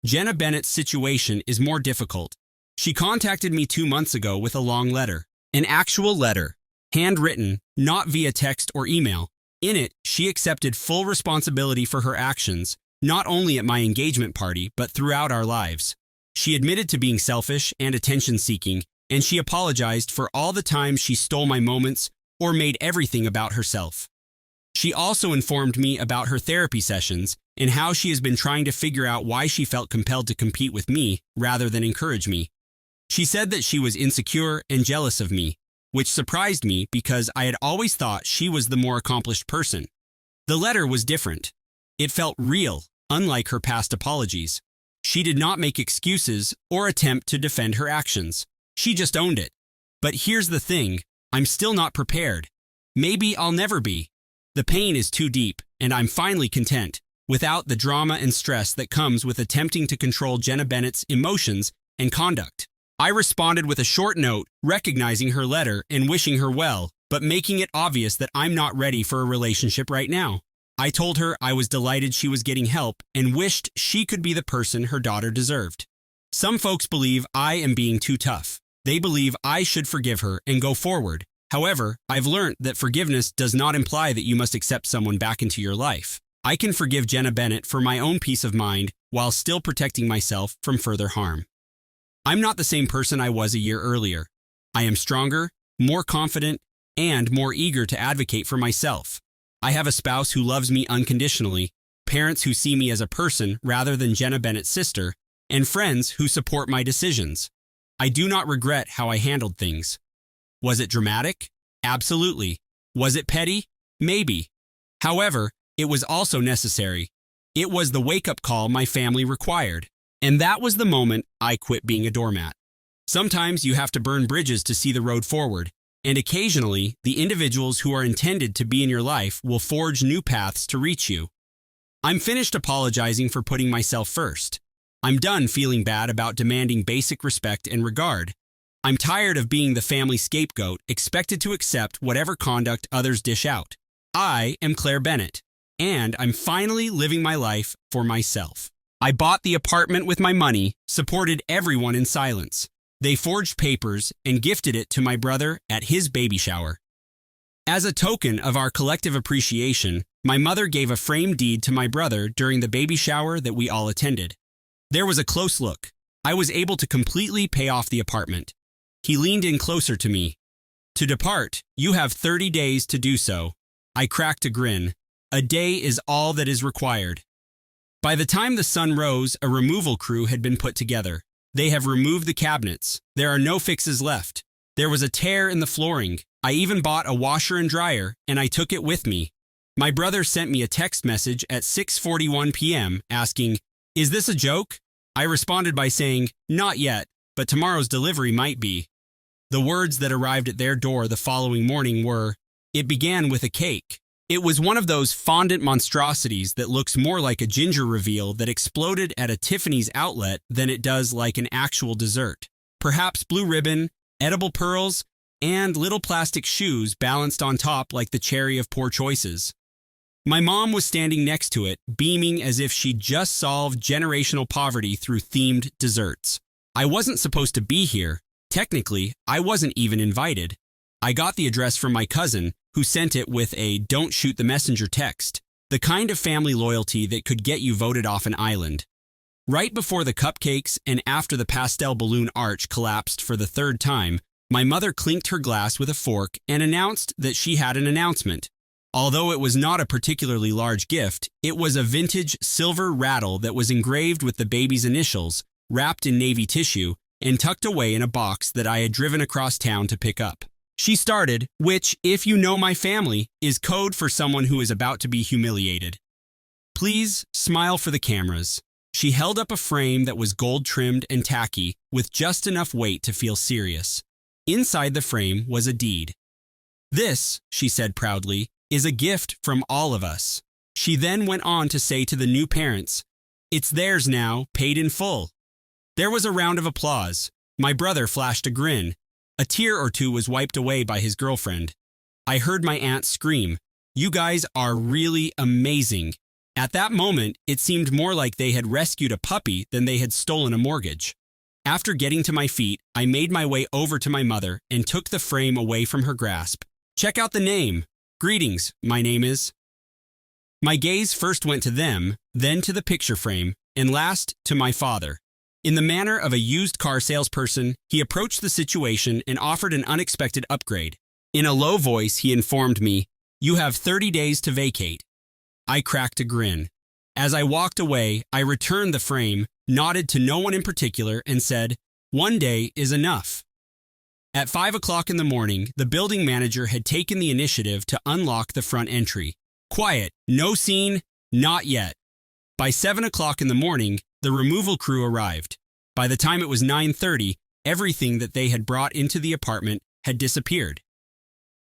Jenna Bennett's situation is more difficult. She contacted me 2 months ago with a long letter, an actual letter, handwritten, not via text or email. In it, she accepted full responsibility for her actions, not only at my engagement party, but throughout our lives. She admitted to being selfish and attention-seeking, and she apologized for all the times she stole my moments or made everything about herself. She also informed me about her therapy sessions and how she has been trying to figure out why she felt compelled to compete with me rather than encourage me. She said that she was insecure and jealous of me, which surprised me because I had always thought she was the more accomplished person. The letter was different. It felt real, unlike her past apologies. She did not make excuses or attempt to defend her actions. She just owned it. But here's the thing, I'm still not prepared. Maybe I'll never be. The pain is too deep, and I'm finally content, without the drama and stress that comes with attempting to control Jenna Bennett's emotions and conduct. I responded with a short note, recognizing her letter and wishing her well, but making it obvious that I'm not ready for a relationship right now. I told her I was delighted she was getting help and wished she could be the person her daughter deserved. Some folks believe I am being too tough. They believe I should forgive her and go forward. However, I've learned that forgiveness does not imply that you must accept someone back into your life. I can forgive Jenna Bennett for my own peace of mind while still protecting myself from further harm. I'm not the same person I was a year earlier. I am stronger, more confident, and more eager to advocate for myself. I have a spouse who loves me unconditionally, parents who see me as a person rather than Jenna Bennett's sister, and friends who support my decisions. I do not regret how I handled things. Was it dramatic? Absolutely. Was it petty? Maybe. However, it was also necessary. It was the wake-up call my family required. And that was the moment I quit being a doormat. Sometimes you have to burn bridges to see the road forward, and occasionally the individuals who are intended to be in your life will forge new paths to reach you. I'm finished apologizing for putting myself first. I'm done feeling bad about demanding basic respect and regard. I'm tired of being the family scapegoat, expected to accept whatever conduct others dish out. I am Claire Bennett, and I'm finally living my life for myself. I bought the apartment with my money, supported everyone in silence. They forged papers and gifted it to my brother at his baby shower. As a token of our collective appreciation, my mother gave a framed deed to my brother during the baby shower that we all attended. There was a close look. I was able to completely pay off the apartment. He leaned in closer to me. To depart, you have 30 days to do so. I cracked a grin. A day is all that is required. By the time the sun rose, a removal crew had been put together. They have removed the cabinets. There are no fixes left. There was a tear in the flooring. I even bought a washer and dryer, and I took it with me. My brother sent me a text message at 6:41 p.m. asking, "Is this a joke?" I responded by saying, "Not yet, but tomorrow's delivery might be." The words that arrived at their door the following morning were, "It began with a cake." It was one of those fondant monstrosities that looks more like a ginger reveal that exploded at a Tiffany's outlet than it does like an actual dessert. Perhaps blue ribbon, edible pearls, and little plastic shoes balanced on top like the cherry of poor choices. My mom was standing next to it, beaming as if she'd just solved generational poverty through themed desserts. I wasn't supposed to be here. Technically, I wasn't even invited. I got the address from my cousin, who sent it with a "don't shoot the messenger" text, the kind of family loyalty that could get you voted off an island. Right before the cupcakes and after the pastel balloon arch collapsed for the third time, my mother clinked her glass with a fork and announced that she had an announcement. Although it was not a particularly large gift, it was a vintage silver rattle that was engraved with the baby's initials, wrapped in navy tissue, and tucked away in a box that I had driven across town to pick up. She started, which, if you know my family, is code for someone who is about to be humiliated. "Please smile for the cameras." She held up a frame that was gold-trimmed and tacky, with just enough weight to feel serious. Inside the frame was a deed. "This," she said proudly, "is a gift from all of us." She then went on to say to the new parents, "It's theirs now, paid in full." There was a round of applause. My brother flashed a grin, A tear or two was wiped away by his girlfriend. I heard my aunt scream, "You guys are really amazing." At that moment, it seemed more like they had rescued a puppy than they had stolen a mortgage. After getting to my feet, I made my way over to my mother and took the frame away from her grasp. "Check out the name. Greetings, my name is." My gaze first went to them, then to the picture frame, and last to my father. In the manner of a used car salesperson, he approached the situation and offered an unexpected upgrade. In a low voice, he informed me, "You have 30 days to vacate." I cracked a grin. As I walked away, I returned the frame, nodded to no one in particular, and said, "One day is enough." At 5 o'clock in the morning, the building manager had taken the initiative to unlock the front entry. Quiet, no scene, not yet. By 7 o'clock in the morning, the removal crew arrived. By the time it was 9:30, everything that they had brought into the apartment had disappeared.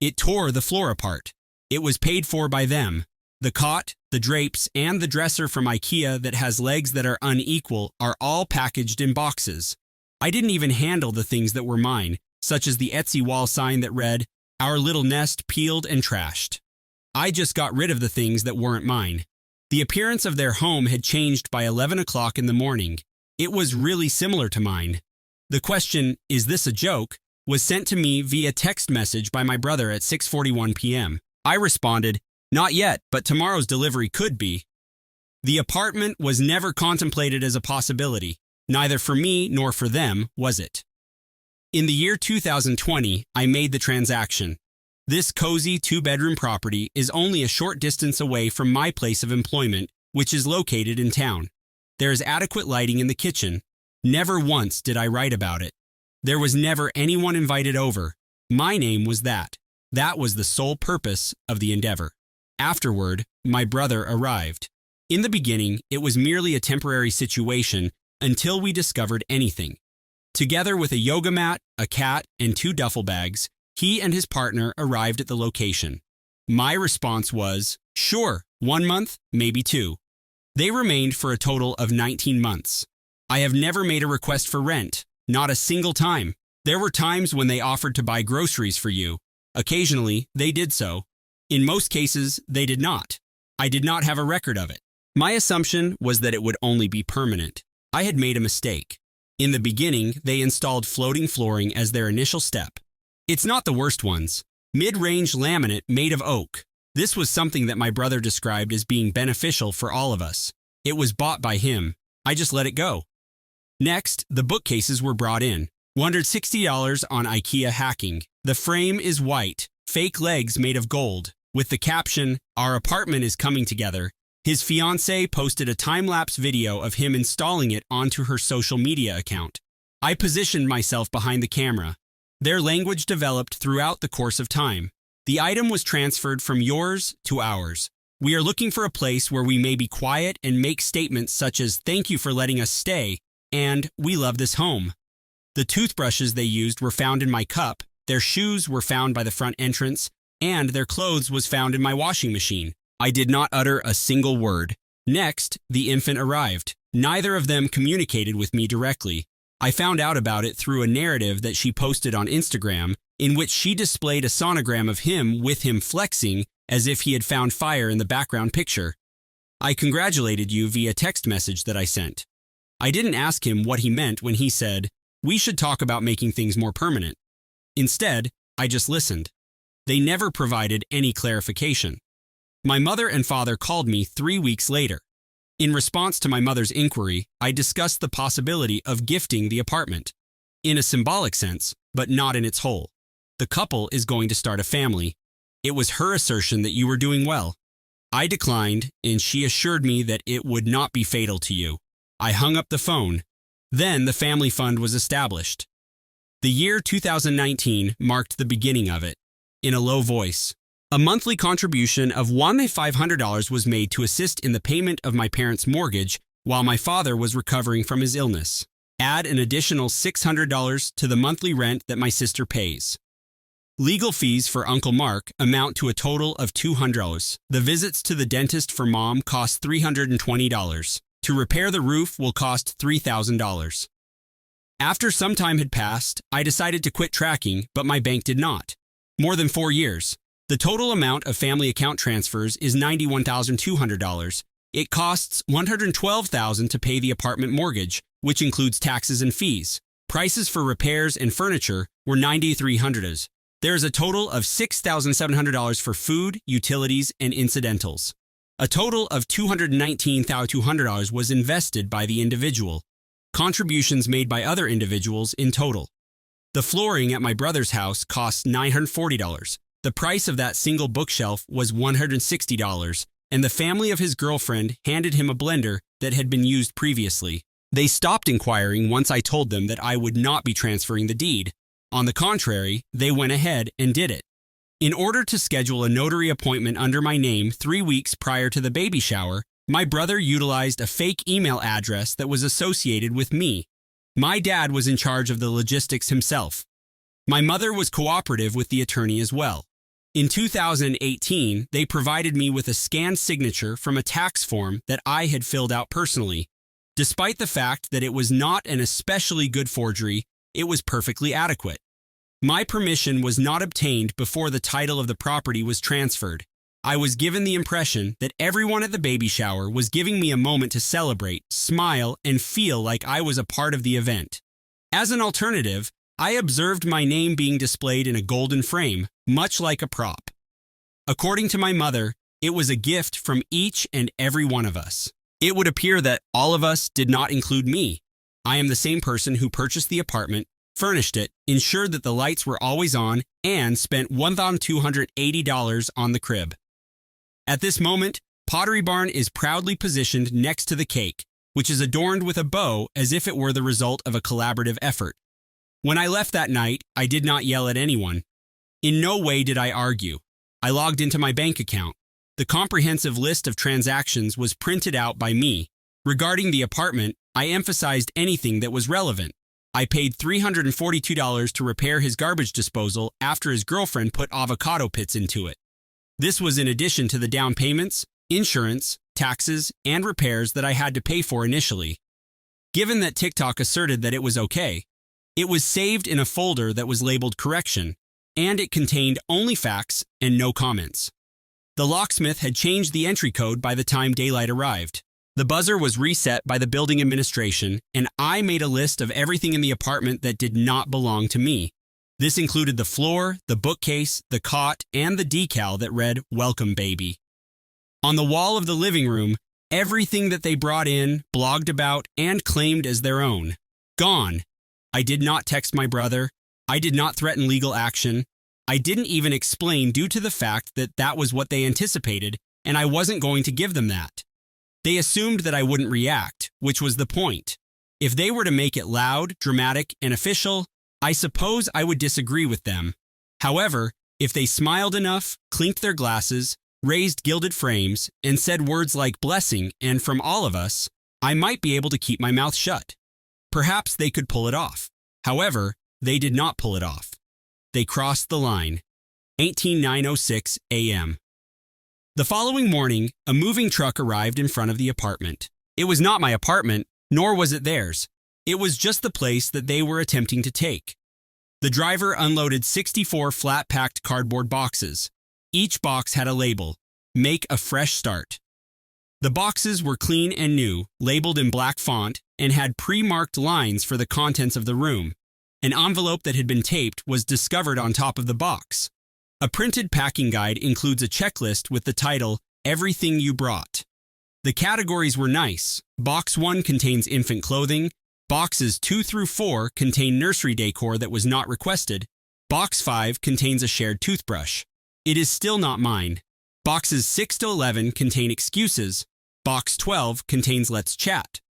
It tore the floor apart. It was paid for by them. The cot, the drapes, and the dresser from IKEA that has legs that are unequal are all packaged in boxes. I didn't even handle the things that were mine, such as the Etsy wall sign that read, "Our little nest peeled and trashed." I just got rid of the things that weren't mine. The appearance of their home had changed by 11 o'clock in the morning. It was really similar to mine. The question, "Is this a joke?" was sent to me via text message by my brother at 6:41 p.m. I responded, "Not yet, but tomorrow's delivery could be." The apartment was never contemplated as a possibility. Neither for me nor for them was it. In the year 2020, I made the transaction. This cozy 2-bedroom property is only a short distance away from my place of employment, which is located in town. There is adequate lighting in the kitchen. Never once did I write about it. There was never anyone invited over. My name was that. That was the sole purpose of the endeavor. Afterward, my brother arrived. In the beginning, it was merely a temporary situation until we discovered anything. Together with a yoga mat, a cat, and 2 duffel bags, he and his partner arrived at the location. My response was, "Sure, 1 month, maybe 2. They remained for a total of 19 months. I have never made a request for rent, not a single time. There were times when they offered to buy groceries for you. Occasionally, they did so. In most cases, they did not. I did not have a record of it. My assumption was that it would only be permanent. I had made a mistake. In the beginning, they installed floating flooring as their initial step. It's not the worst ones. Mid-range laminate made of oak. This was something that my brother described as being beneficial for all of us. It was bought by him. I just let it go. Next, the bookcases were brought in. $160 on IKEA hacking. The frame is white, fake legs made of gold. With the caption, "Our apartment is coming together." His fiancée posted a time-lapse video of him installing it onto her social media account. I positioned myself behind the camera. Their language developed throughout the course of time. The item was transferred from yours to ours. We are looking for a place where we may be quiet and make statements such as, "Thank you for letting us stay," and "We love this home." The toothbrushes they used were found in my cup, their shoes were found by the front entrance, and their clothes was found in my washing machine. I did not utter a single word. Next, the infant arrived. Neither of them communicated with me directly. I found out about it through a narrative that she posted on Instagram, in which she displayed a sonogram of him with him flexing as if he had found fire in the background picture. I congratulated you via text message that I sent. I didn't ask him what he meant when he said, "We should talk about making things more permanent." Instead, I just listened. They never provided any clarification. My mother and father called me 3 weeks later. In response to my mother's inquiry, I discussed the possibility of gifting the apartment. In a symbolic sense, but not in its whole. The couple is going to start a family. It was her assertion that you were doing well. I declined, and she assured me that it would not be fatal to you. I hung up the phone. Then the family fund was established. The year 2019 marked the beginning of it. In a low voice, a monthly contribution of $1,500 was made to assist in the payment of my parents' mortgage while my father was recovering from his illness. Add an additional $600 to the monthly rent that my sister pays. Legal fees for Uncle Mark amount to a total of $200. The visits to the dentist for Mom cost $320. To repair the roof will cost $3,000. After some time had passed, I decided to quit tracking, but my bank did not. More than 4 years. The total amount of family account transfers is $91,200. It costs $112,000 to pay the apartment mortgage, which includes taxes and fees. Prices for repairs and furniture were $9,300. There is a total of $6,700 for food, utilities, and incidentals. A total of $219,200 was invested by the individual. Contributions made by other individuals in total. The flooring at my brother's house cost $940. The price of that single bookshelf was $160, and the family of his girlfriend handed him a blender that had been used previously. They stopped inquiring once I told them that I would not be transferring the deed. On the contrary, they went ahead and did it. In order to schedule a notary appointment under my name 3 weeks prior to the baby shower, my brother utilized a fake email address that was associated with me. My dad was in charge of the logistics himself. My mother was cooperative with the attorney as well. In 2018, they provided me with a scanned signature from a tax form that I had filled out personally. Despite the fact that it was not an especially good forgery, it was perfectly adequate. My permission was not obtained before the title of the property was transferred. I was given the impression that everyone at the baby shower was giving me a moment to celebrate, smile, and feel like I was a part of the event. As an alternative, I observed my name being displayed in a golden frame, much like a prop. According to my mother, it was a gift from each and every one of us. It would appear that all of us did not include me. I am the same person who purchased the apartment, furnished it, ensured that the lights were always on, and spent $1,280 on the crib. At this moment, Pottery Barn is proudly positioned next to the cake, which is adorned with a bow as if it were the result of a collaborative effort. When I left that night, I did not yell at anyone. In no way did I argue. I logged into my bank account. The comprehensive list of transactions was printed out by me. Regarding the apartment, I emphasized anything that was relevant. I paid $342 to repair his garbage disposal after his girlfriend put avocado pits into it. This was in addition to the down payments, insurance, taxes, and repairs that I had to pay for initially. Given that TikTok asserted that it was okay, it was saved in a folder that was labeled correction, and it contained only facts and no comments. The locksmith had changed the entry code by the time daylight arrived. The buzzer was reset by the building administration, and I made a list of everything in the apartment that did not belong to me. This included the floor, the bookcase, the cot, and the decal that read, "Welcome, baby." On the wall of the living room, everything that they brought in, blogged about, and claimed as their own. Gone. I did not text my brother. I did not threaten legal action. I didn't even explain due to the fact that that was what they anticipated, and I wasn't going to give them that. They assumed that I wouldn't react, which was the point. If they were to make it loud, dramatic, and official, I suppose I would disagree with them. However, if they smiled enough, clinked their glasses, raised gilded frames, and said words like blessing and from all of us, I might be able to keep my mouth shut. Perhaps they could pull it off. However, they did not pull it off. They crossed the line. 189:06 a.m. The following morning, a moving truck arrived in front of the apartment. It was not my apartment, nor was it theirs. It was just the place that they were attempting to take. The driver unloaded 64 flat-packed cardboard boxes. Each box had a label, "Make a fresh start." The boxes were clean and new, labeled in black font, and had pre-marked lines for the contents of the room. An envelope that had been taped was discovered on top of the box. A printed packing guide includes a checklist with the title, "Everything You Brought." The categories were nice. Box 1 contains infant clothing. Boxes 2 through 4 contain nursery decor that was not requested. Box 5 contains a shared toothbrush. It is still not mine. Boxes 6 to 11 contain excuses. Box 12 contains let's chat.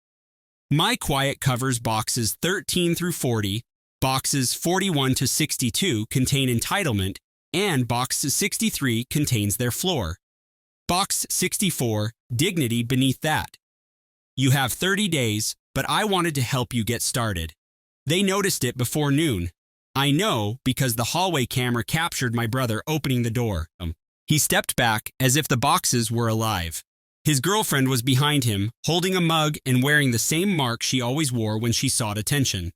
My quiet covers boxes 13 through 40. Boxes 41 to 62 contain entitlement, and box 63 contains their floor. Box 64, dignity beneath that. You have 30 days, but I wanted to help you get started. They noticed it before noon. I know because the hallway camera captured my brother opening the door. He stepped back as if the boxes were alive. His girlfriend was behind him, holding a mug and wearing the same mark she always wore when she sought attention.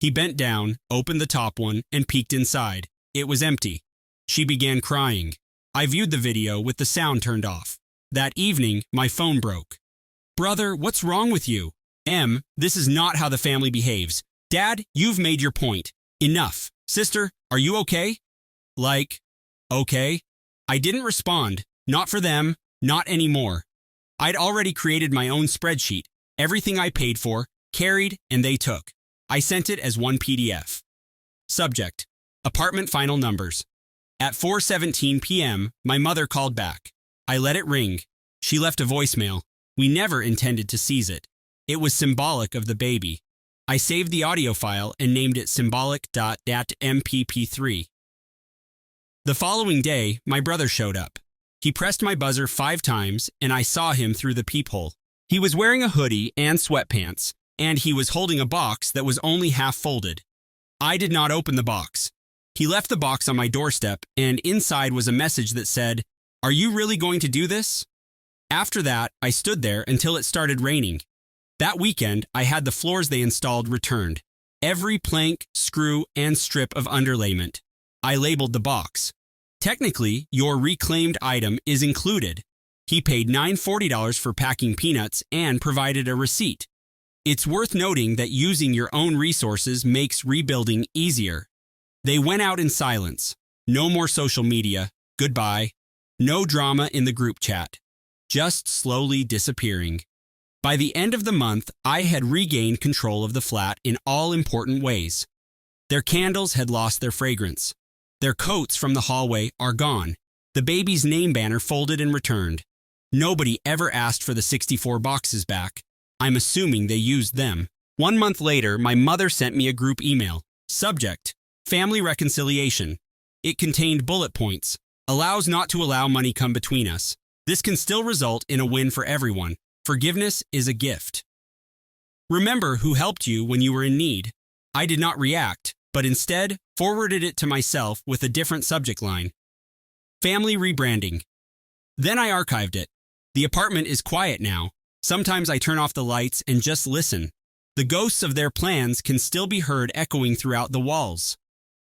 He bent down, opened the top one, and peeked inside. It was empty. She began crying. I viewed the video with the sound turned off. That evening, my phone broke. Brother, what's wrong with you? This is not how the family behaves. Dad, you've made your point. Enough. Sister, are you okay? Okay. I didn't respond. Not for them, not anymore. I'd already created my own spreadsheet. Everything I paid for, carried, and they took. I sent it as one PDF. Subject: apartment final numbers. At 4:17 p.m., my mother called back. I let it ring. She left a voicemail. We never intended to seize it. It was symbolic of the baby. I saved the audio file and named it symbolic.mpp3. The following day, my brother showed up. He pressed my buzzer 5 times, and I saw him through the peephole. He was wearing a hoodie and sweatpants, and he was holding a box that was only half folded. I did not open the box. He left the box on my doorstep, and inside was a message that said, "Are you really going to do this?" After that, I stood there until it started raining. That weekend, I had the floors they installed returned. Every plank, screw, and strip of underlayment. I labeled the box. Technically, your reclaimed item is included. He paid $940 for packing peanuts and provided a receipt. It's worth noting that using your own resources makes rebuilding easier. They went out in silence. No more social media. Goodbye. No drama in the group chat. Just slowly disappearing. By the end of the month, I had regained control of the flat in all important ways. Their candles had lost their fragrance. Their coats from the hallway are gone. The baby's name banner folded and returned. Nobody ever asked for the 64 boxes back. I'm assuming they used them. 1 month later, my mother sent me a group email. Subject: family reconciliation. It contained bullet points. Allows not to allow money come between us. This can still result in a win for everyone. Forgiveness is a gift. Remember who helped you when you were in need. I did not react, but instead forwarded it to myself with a different subject line. Family rebranding. Then I archived it. The apartment is quiet now. Sometimes I turn off the lights and just listen. The ghosts of their plans can still be heard echoing throughout the walls.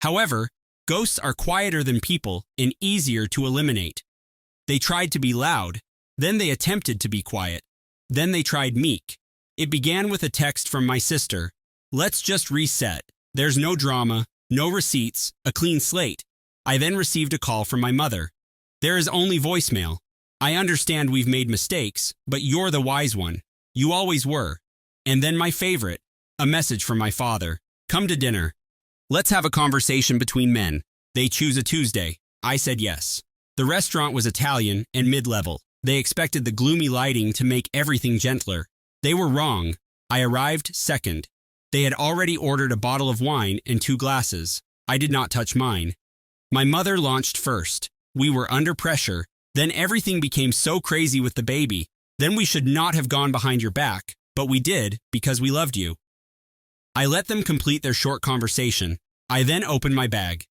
However, ghosts are quieter than people and easier to eliminate. They tried to be loud, then they attempted to be quiet. Then they tried meek. It began with a text from my sister. Let's just reset. There's no drama, no receipts, a clean slate. I then received a call from my mother. There is only voicemail. I understand we've made mistakes, but you're the wise one. You always were. And then my favorite, a message from my father. Come to dinner. Let's have a conversation between men. They choose a Tuesday. I said yes. The restaurant was Italian and mid-level. They expected the gloomy lighting to make everything gentler. They were wrong. I arrived second. They had already ordered a bottle of wine and 2 glasses. I did not touch mine. My mother launched first. We were under pressure. Then everything became so crazy with the baby. Then we should not have gone behind your back, but we did because we loved you. I let them complete their short conversation. I then opened my bag.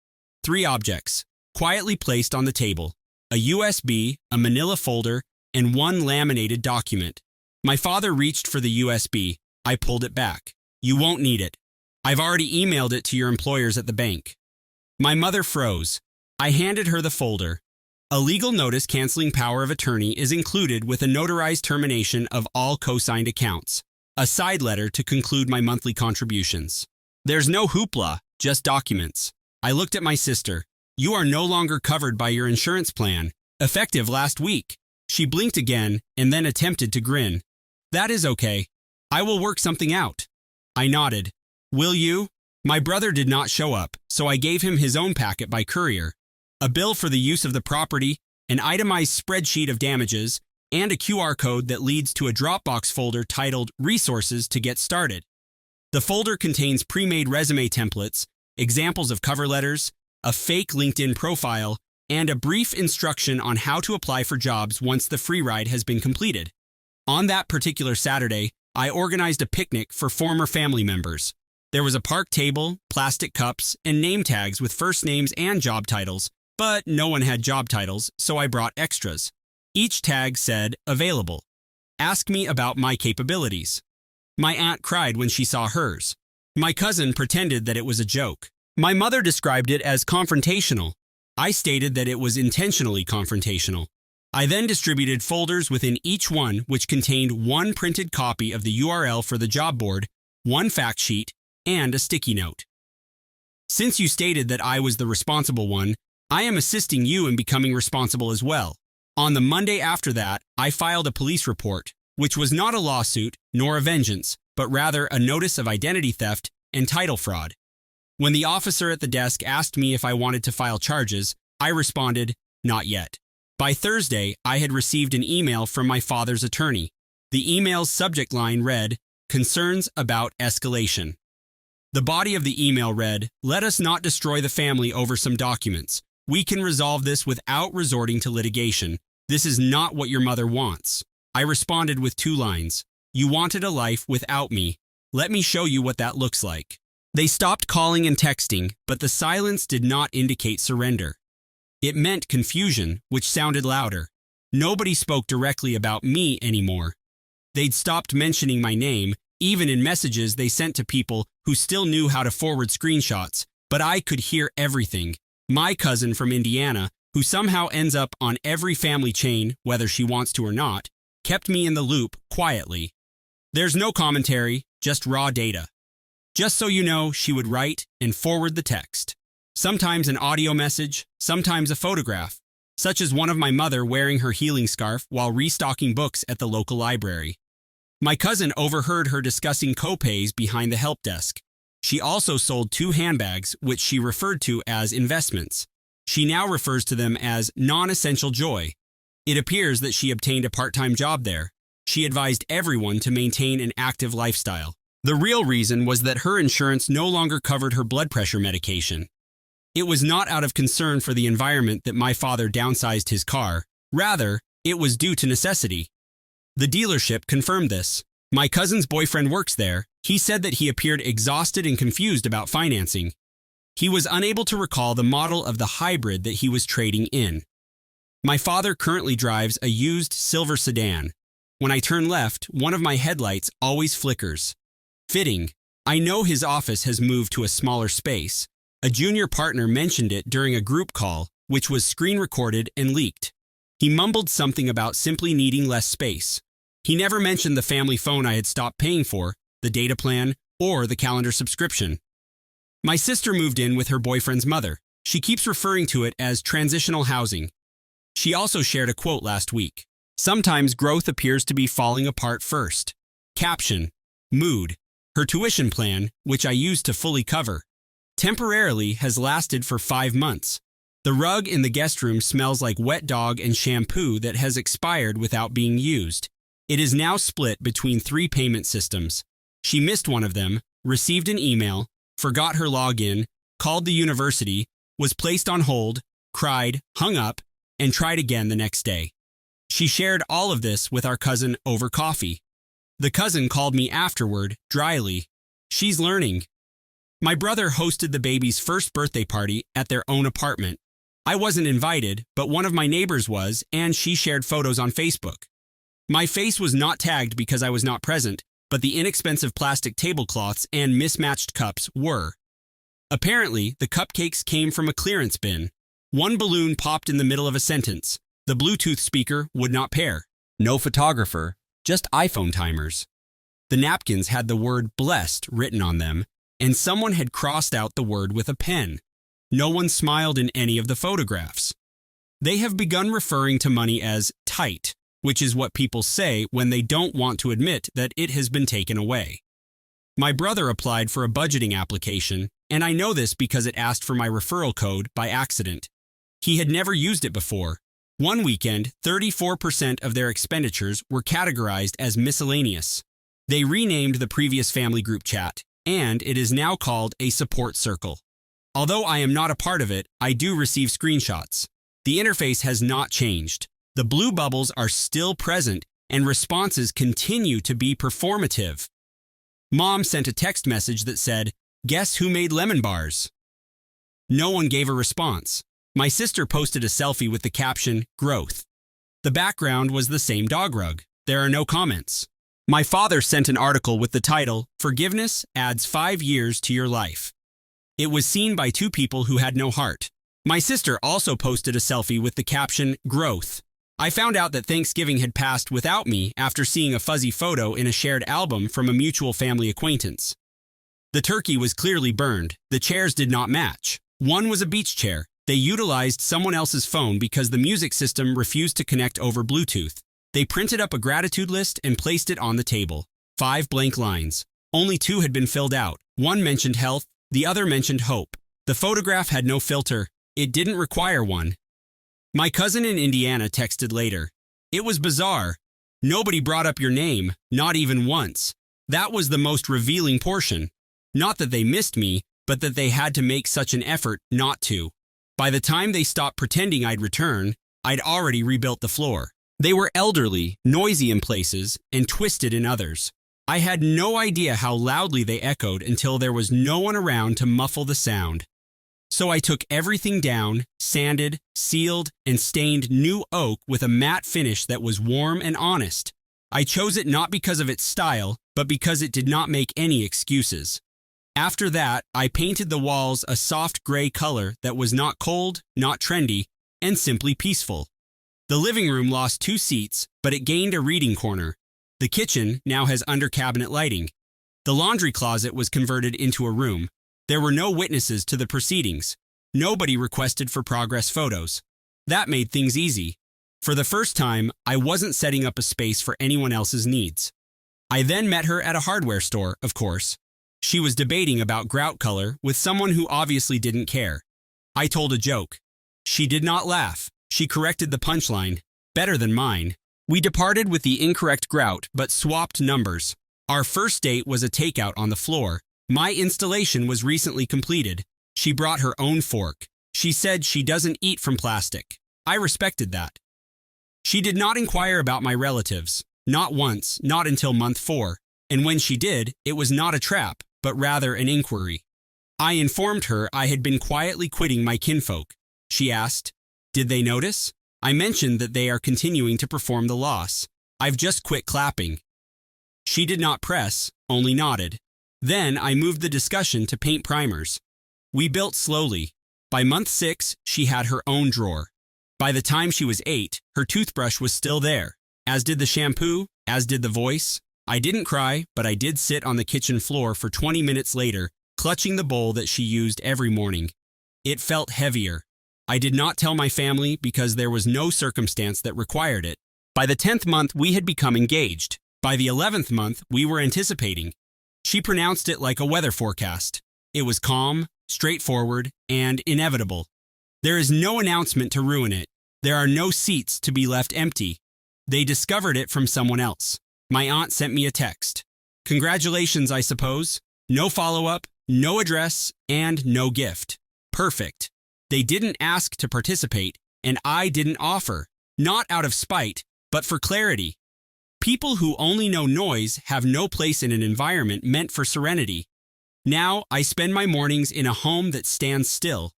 3 objects, quietly placed on the table. A USB, a manila folder, and 1 laminated document. My father reached for the USB. I pulled it back. You won't need it. I've already emailed it to your employers at the bank. My mother froze. I handed her the folder. A legal notice canceling power of attorney is included with a notarized termination of all co-signed accounts. A side letter to conclude my monthly contributions. There's no hoopla, just documents. I looked at my sister. You are no longer covered by your insurance plan. Effective last week. She blinked again and then attempted to grin. That is okay. I will work something out. I nodded. Will you? My brother did not show up, so I gave him his own packet by courier. A bill for the use of the property, an itemized spreadsheet of damages, and a QR code that leads to a Dropbox folder titled Resources to Get Started. The folder contains pre-made resume templates, examples of cover letters, a fake LinkedIn profile, and a brief instruction on how to apply for jobs once the free ride has been completed. On that particular Saturday, I organized a picnic for former family members. There was a park table, plastic cups, and name tags with first names and job titles, but no one had job titles, so I brought extras. Each tag said, available. Ask me about my capabilities. My aunt cried when she saw hers. My cousin pretended that it was a joke. My mother described it as confrontational. I stated that it was intentionally confrontational. I then distributed folders within each one which contained one printed copy of the URL for the job board, one fact sheet, and a sticky note. Since you stated that I was the responsible one, I am assisting you in becoming responsible as well. On the Monday after that, I filed a police report, which was not a lawsuit nor a vengeance, but rather a notice of identity theft and title fraud. When the officer at the desk asked me if I wanted to file charges, I responded, "Not yet." By Thursday, I had received an email from my father's attorney. The email's subject line read, "Concerns about escalation." The body of the email read, "Let us not destroy the family over some documents. We can resolve this without resorting to litigation. This is not what your mother wants." I responded with 2 lines. "You wanted a life without me. Let me show you what that looks like." They stopped calling and texting, but the silence did not indicate surrender. It meant confusion, which sounded louder. Nobody spoke directly about me anymore. They'd stopped mentioning my name, even in messages they sent to people who still knew how to forward screenshots, but I could hear everything. My cousin from Indiana, who somehow ends up on every family chain, whether she wants to or not, kept me in the loop quietly. "There's no commentary, just raw data. Just so you know," she would write and forward the text. Sometimes an audio message, sometimes a photograph, such as one of my mother wearing her healing scarf while restocking books at the local library. My cousin overheard her discussing copays behind the help desk. She also sold 2 handbags, which she referred to as investments. She now refers to them as non-essential joy. It appears that she obtained a part-time job there. She advised everyone to maintain an active lifestyle. The real reason was that her insurance no longer covered her blood pressure medication. It was not out of concern for the environment that my father downsized his car. Rather, it was due to necessity. The dealership confirmed this. My cousin's boyfriend works there. He said that he appeared exhausted and confused about financing. He was unable to recall the model of the hybrid that he was trading in. My father currently drives a used silver sedan. When I turn left, one of my headlights always flickers. Fitting. I know his office has moved to a smaller space. A junior partner mentioned it during a group call, which was screen recorded and leaked. He mumbled something about simply needing less space. He never mentioned the family phone I had stopped paying for, the data plan, or the calendar subscription. My sister moved in with her boyfriend's mother. She keeps referring to it as transitional housing. She also shared a quote last week. "Sometimes growth appears to be falling apart first." Caption: Mood. Her tuition plan, which I used to fully cover, temporarily has lasted for 5 months. The rug in the guest room smells like wet dog and shampoo that has expired without being used. It is now split between 3 payment systems. She missed one of them, received an email, forgot her login, called the university, was placed on hold, cried, hung up, and tried again the next day. She shared all of this with our cousin over coffee. The cousin called me afterward, dryly. "She's learning." My brother hosted the baby's first birthday party at their own apartment. I wasn't invited, but one of my neighbors was, and she shared photos on Facebook. My face was not tagged because I was not present, but the inexpensive plastic tablecloths and mismatched cups were. Apparently, the cupcakes came from a clearance bin. One balloon popped in the middle of a sentence. The Bluetooth speaker would not pair. No photographer, just iPhone timers. The napkins had the word "blessed" written on them, and someone had crossed out the word with a pen. No one smiled in any of the photographs. They have begun referring to money as tight, which is what people say when they don't want to admit that it has been taken away. My brother applied for a budgeting application, and I know this because it asked for my referral code by accident. He had never used it before. One weekend, 34% of their expenditures were categorized as miscellaneous. They renamed the previous family group chat, and it is now called a support circle. Although I am not a part of it, I do receive screenshots. The interface has not changed. The blue bubbles are still present, and responses continue to be performative. Mom sent a text message that said, "Guess who made lemon bars?" No one gave a response. My sister posted a selfie with the caption, "Growth." The background was the same dog rug. There are no comments. My father sent an article with the title, "Forgiveness Adds 5 Years to Your Life." It was seen by two people who had no heart. My sister also posted a selfie with the caption, "Growth." I found out that Thanksgiving had passed without me after seeing a fuzzy photo in a shared album from a mutual family acquaintance. The turkey was clearly burned. The chairs did not match. One was a beach chair. They utilized someone else's phone because the music system refused to connect over Bluetooth. They printed up a gratitude list and placed it on the table. 5 blank lines. Only 2 had been filled out. One mentioned health, the other mentioned hope. The photograph had no filter. It didn't require one. My cousin in Indiana texted later. "It was bizarre. Nobody brought up your name, not even once. That was the most revealing portion. Not that they missed me, but that they had to make such an effort not to. By the time they stopped pretending I'd return, I'd already rebuilt the floor. They were elderly, noisy in places, and twisted in others. I had no idea how loudly they echoed until there was no one around to muffle the sound. So I took everything down, sanded, sealed, and stained new oak with a matte finish that was warm and honest. I chose it not because of its style, but because it did not make any excuses. After that, I painted the walls a soft gray color that was not cold, not trendy, and simply peaceful. The living room lost 2 seats, but it gained a reading corner. The kitchen now has under-cabinet lighting. The laundry closet was converted into a room. There were no witnesses to the proceedings. Nobody requested for progress photos. That made things easy. For the first time, I wasn't setting up a space for anyone else's needs. I then met her at a hardware store, of course. She was debating about grout color with someone who obviously didn't care. I told a joke. She did not laugh. She corrected the punchline. Better than mine. We departed with the incorrect grout, but swapped numbers. Our first date was a takeout on the floor. My installation was recently completed. She brought her own fork. She said she doesn't eat from plastic. I respected that. She did not inquire about my relatives. Not once, not until month 4. And when she did, it was not a trap, but rather an inquiry. I informed her I had been quietly quitting my kinfolk. She asked, "Did they notice?" I mentioned that they are continuing to perform the loss. "I've just quit clapping." She did not press, only nodded. Then I moved the discussion to paint primers. We built slowly. By month 6, she had her own drawer. By the time she was 8, her toothbrush was still there, as did the shampoo, as did the voice. I didn't cry, but I did sit on the kitchen floor for 20 minutes later, clutching the bowl that she used every morning. It felt heavier. I did not tell my family because there was no circumstance that required it. By the 10th month, we had become engaged. By the 11th month, we were anticipating. She pronounced it like a weather forecast. It was calm, straightforward, and inevitable. There is no announcement to ruin it. There are no seats to be left empty. They discovered it from someone else. My aunt sent me a text. "Congratulations, I suppose. No follow-up, no address, and no gift. Perfect." They didn't ask to participate, and I didn't offer. Not out of spite, but for clarity. People who only know noise have no place in an environment meant for serenity. Now, I spend my mornings in a home that stands still.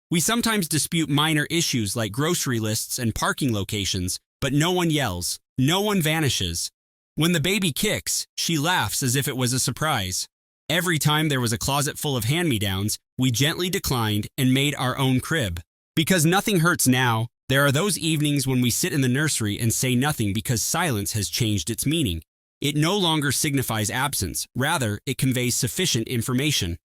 We sometimes dispute minor issues like grocery lists and parking locations, but no one yells. No one vanishes. When the baby kicks, she laughs as if it was a surprise. Every time there was a closet full of hand-me-downs, we gently declined and made our own crib. Because nothing hurts now, there are those evenings when we sit in the nursery and say nothing because silence has changed its meaning. It no longer signifies absence. Rather, it conveys sufficient information.